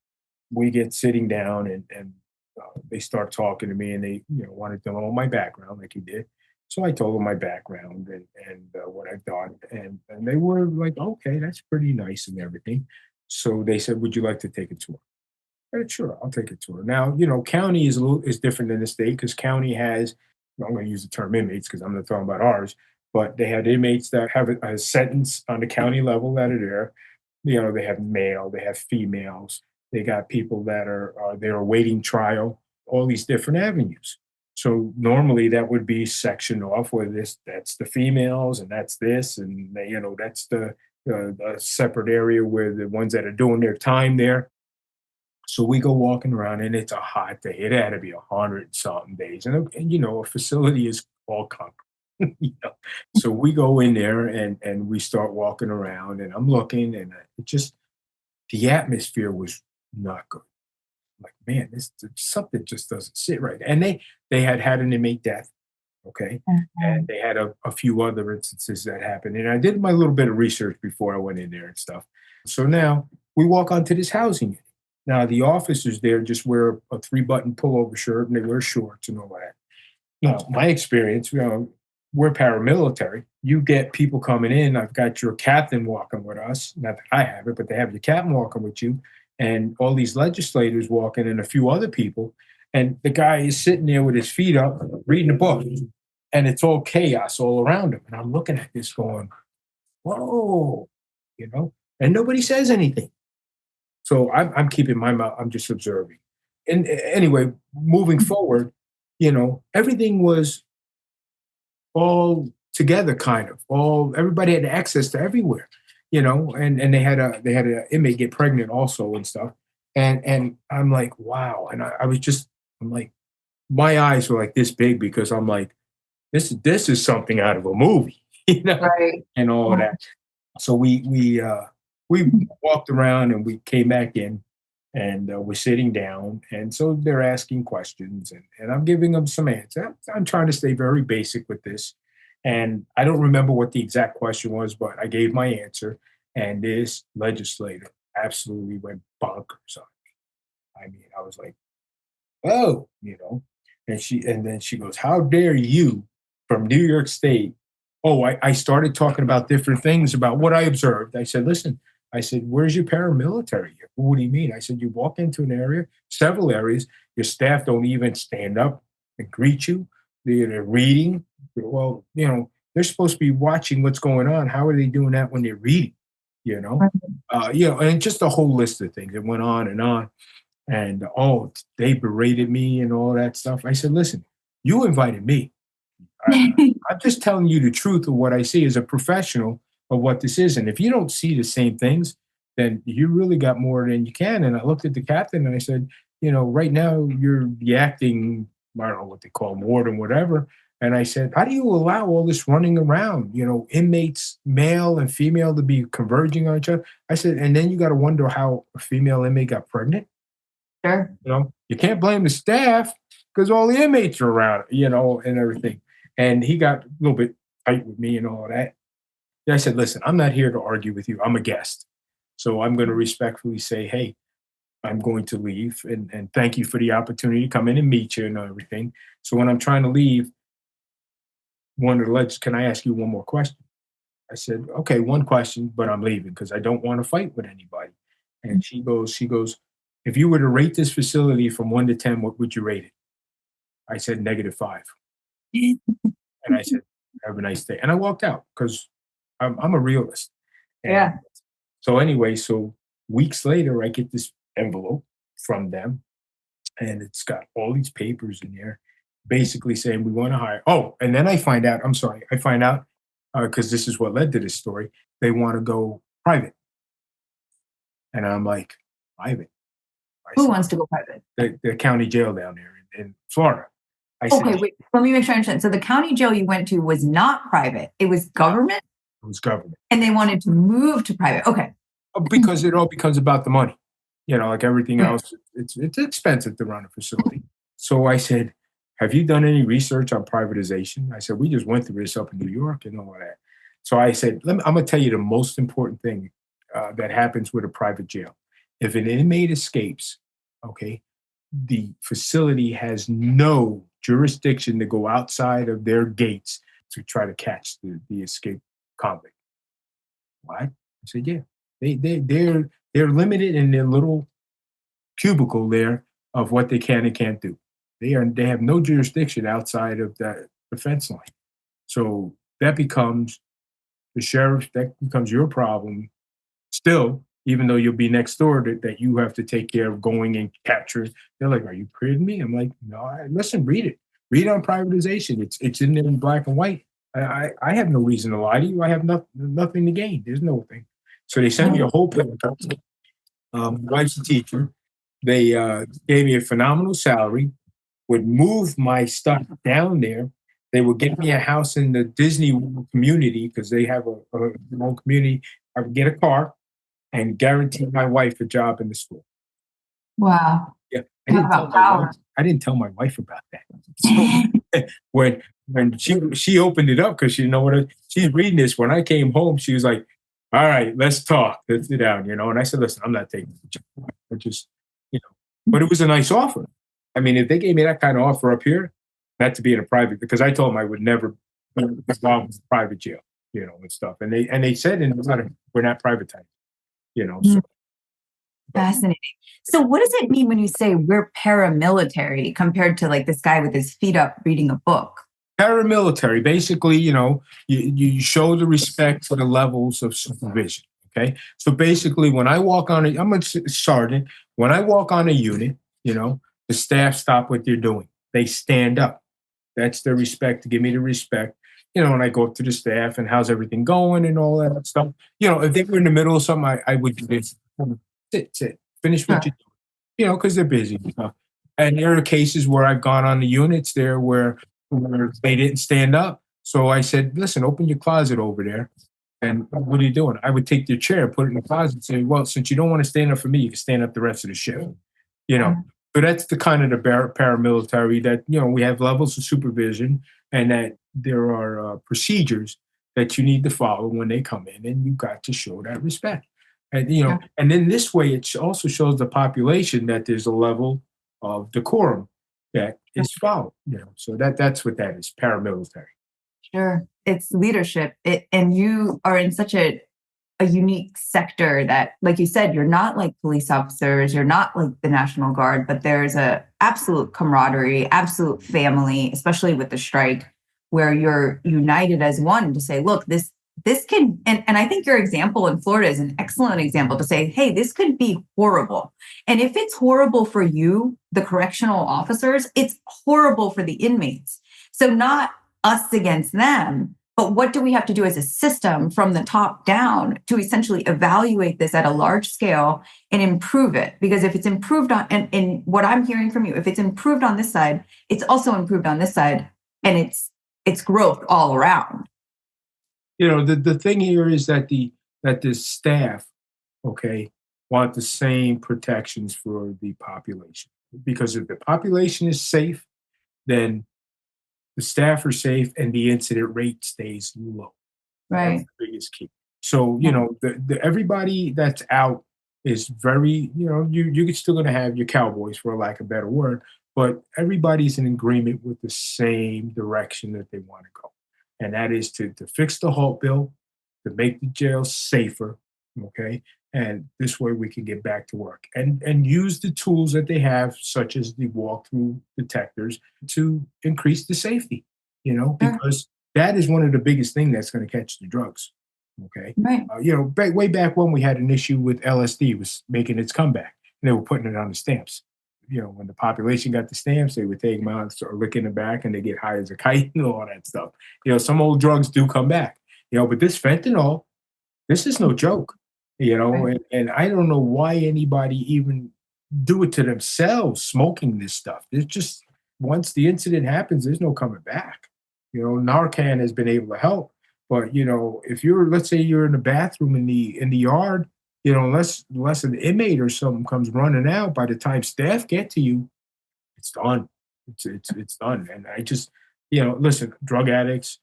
we get sitting down, and they start talking to me, and they wanted to know my background like you did. So I told them my background and what I've done, and they were like, "Okay, that's pretty nice and everything." So they said, "Would you like to take a tour?" I said, "Sure, I'll take a tour." Now, county is different than the state, because county has, I'm going to use the term inmates because I'm not talking about ours, but they had inmates that have a sentence on the county level that are there. They have male, they have females, they got people that are they're awaiting trial, all these different avenues. So normally that would be sectioned off where that's the females and that's this, and that's the separate area where the ones that are doing their time there. So we go walking around, and it's a hot day. It had to be 100 something days. And a facility is all concrete. you know. So we go in there, and we start walking around, and I'm looking, and the atmosphere was not good. Like, man, this something just doesn't sit right. And they had an inmate death. Okay. And Mhm. they had a few other instances that happened. And I did my little bit of research before I went in there and stuff. So now we walk onto this housing unit. Now the officers there just wear a 3-button pullover shirt, and they wear shorts and all that. Now, my experience, we're paramilitary. You get people coming in. I've got your captain walking with us. Not that I have it, but they have your captain walking with you, and all these legislators walking, and a few other people. And the guy is sitting there with his feet up, reading a book, and it's all chaos all around him. And I'm looking at this, going, "Whoa," and nobody says anything. So I'm keeping my mouth. I'm just observing. And anyway, moving forward, everything was all together, kind of. Everybody had access to everywhere, and they had a inmate get pregnant also and stuff. And I'm like, wow. And I'm like, my eyes were like this big because I'm like, this is something out of a movie, Right. and all of that. So we walked around and we came back in, and we're sitting down, and so they're asking questions, and I'm giving them some answers. I'm trying to stay very basic with this, and I don't remember what the exact question was, but I gave my answer, and this legislator absolutely went bonkers on me. I mean, I was like, oh, and then she goes, how dare you from New York State? Oh, I started talking about different things about what I observed. I said, listen, I said, where's your paramilitary here? What do you mean? I said, you walk into an area, several areas, your staff don't even stand up and greet you. They're reading. Well, they're supposed to be watching what's going on. How are they doing that when they're reading? You know, Right. and just a whole list of things. It went on and on. And they berated me and all that stuff. I said, listen, you invited me. I, I'm just telling you the truth of what I see as a professional of what this is. And if you don't see the same things, then you really got more than you can. And I looked at the captain and I said, right now you're reacting, I don't know what they call more than whatever. And I said, how do you allow all this running around, inmates, male and female, to be converging on each other? I said, and then you got to wonder how a female inmate got pregnant. Sure. You can't blame the staff because all the inmates are around, and everything. And he got a little bit tight with me and all that. I said, listen, I'm not here to argue with you. I'm a guest. So I'm going to respectfully say, hey, I'm going to leave. And thank you for the opportunity to come in and meet you and everything. So when I'm trying to leave, one of the legends, can I ask you one more question? I said, okay, one question, but I'm leaving because I don't want to fight with anybody. And she goes, if you were to rate this facility from 1 to 10, what would you rate it? I said, -5. And I said, have a nice day. And I walked out because I'm a realist. And Yeah. so anyway, weeks later, I get this envelope from them, and it's got all these papers in there, basically saying we want to hire. Oh, and then I find out, because this is what led to this story, they want to go private. And I'm like, private? I Who said, wants to go private? the county jail down there in Florida. I said, Okay, wait. Let me make sure I understand. So the county jail you went to was not private; it was government, it was government. and they wanted to move to private. Okay. Because it all becomes about the money. Like everything else, it's expensive to run a facility. So I said, have you done any research on privatization? I said, we just went through this up in New York and all that. So I said, I'm going to tell you the most important thing that happens with a private jail. If an inmate escapes, okay, the facility has no jurisdiction to go outside of their gates to try to catch the escaped convict. What? I said, yeah. They're limited in their little cubicle there of what they can and can't do. They have no jurisdiction outside of that defense line. So that becomes the sheriff, that becomes your problem still, even though you'll be next door, that you have to take care of going and capturing. They're like, are you kidding me? I'm like, no, listen, read it. Read on privatization. It's in there in black and white. I have no reason to lie to you. I have nothing to gain. There's no thing. So they sent me a whole paper. My wife's a teacher. They gave me a phenomenal salary, would move my stuff down there. They would get me a house in the Disney community because they have a own community. I would get a car and guarantee my wife a job in the school. Wow. Yeah, I didn't tell my wife about that. So when she opened it up, because she's reading this. When I came home, she was like, all right, let's talk. Let's sit down, And I said, listen, I'm not taking the job. I just, but it was a nice offer. I mean, if they gave me that kind of offer up here, not to be in a private, because I told them I would never be involved with private jail, and stuff. And they said in the letter, we're not privatized, So. Fascinating. So what does it mean when you say we're paramilitary compared to like this guy with his feet up reading a book? Paramilitary, basically, you show the respect for the levels of supervision. Okay. So basically, when I walk on I'm a sergeant. When I walk on a unit, the staff stop what they're doing. They stand up. That's their respect to give me the respect. And I go up to the staff and how's everything going and all that stuff. If they were in the middle of something, I would do this. Sit, finish what Sure. you do, because they're busy. And there are cases where I've gone on the units there where they didn't stand up. So I said, listen, open your closet over there. And what are you doing? I would take their chair, put it in the closet and say, well, since you don't want to stand up for me, you can stand up the rest of the shift. So that's the kind of the paramilitary that, we have levels of supervision and that there are procedures that you need to follow when they come in, and you've got to show that respect. And, Yeah. and then this way, it also shows the population that there's a level of decorum that is followed, so that's what that is, paramilitary. Sure. It's leadership. And you are in such a unique sector that, like you said, you're not like police officers, you're not like the National Guard, but there's a absolute camaraderie, absolute family, especially with the strike, where you're united as one to say, look, this can, and I think your example in Florida is an excellent example to say, hey, this could be horrible. And if it's horrible for you, the correctional officers, it's horrible for the inmates. So not us against them, but what do we have to do as a system from the top down to essentially evaluate this at a large scale and improve it? Because if it's improved on, and what I'm hearing from you, if it's improved on this side, it's also improved on this side, and it's growth all around. The thing here is that the staff, okay, want the same protections for the population. Because if the population is safe, then the staff are safe and the incident rate stays low. Right. That's the biggest key. So, everybody that's out is very, you're still going to have your cowboys, for lack of a better word, but everybody's in agreement with the same direction that they want to go. And that is to fix the HALT bill, to make the jail safer, okay? And this way we can get back to work and use the tools that they have, such as the walkthrough detectors, to increase the safety, because that is one of the biggest things that's going to catch the drugs, okay? Right. Way back when we had an issue with LSD was making its comeback, and they were putting it on the stamps. When the population got the stamps, they would take them out and start licking it back, and they get high as a kite and all that stuff. Some old drugs do come back, but this fentanyl, this is no joke, Right. and I don't know why anybody even do it to themselves, smoking this stuff. There's just, once the incident happens, there's no coming back. Narcan has been able to help, but, if let's say you're in the bathroom in the yard, unless an inmate or something comes running out, by the time staff get to you, it's done. It's done. And I just, listen, drug addicts,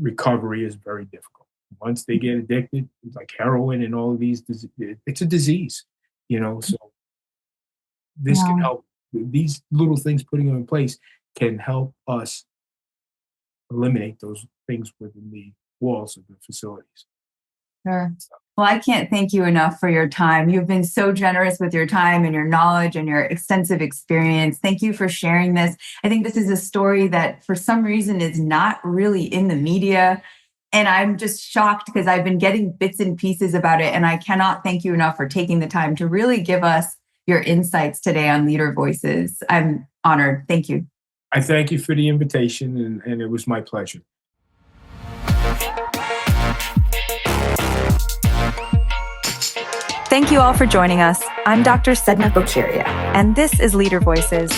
recovery is very difficult. Once they get addicted, like heroin and all of these, it's a disease, so this can help. These little things, putting them in place, can help us eliminate those things within the walls of the facilities. Sure. Well, I can't thank you enough for your time. You've been so generous with your time and your knowledge and your extensive experience. Thank you for sharing this. I think this is a story that for some reason is not really in the media. And I'm just shocked because I've been getting bits and pieces about it. And I cannot thank you enough for taking the time to really give us your insights today on Leader Voices. I'm honored. Thank you. I thank you for the invitation, and it was my pleasure. Thank you all for joining us. I'm Dr. Sedna Bokiria, and this is Leader Voices.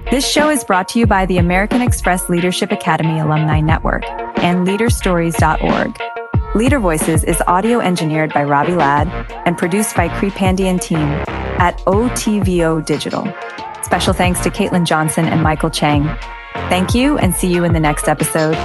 This show is brought to you by the American Express Leadership Academy Alumni Network and leaderstories.org. Leader Voices is audio engineered by Robbie Ladd and produced by Crepandy and team at OTVO Digital. Special thanks to Caitlin Johnson and Michael Chang. Thank you, and see you in the next episode.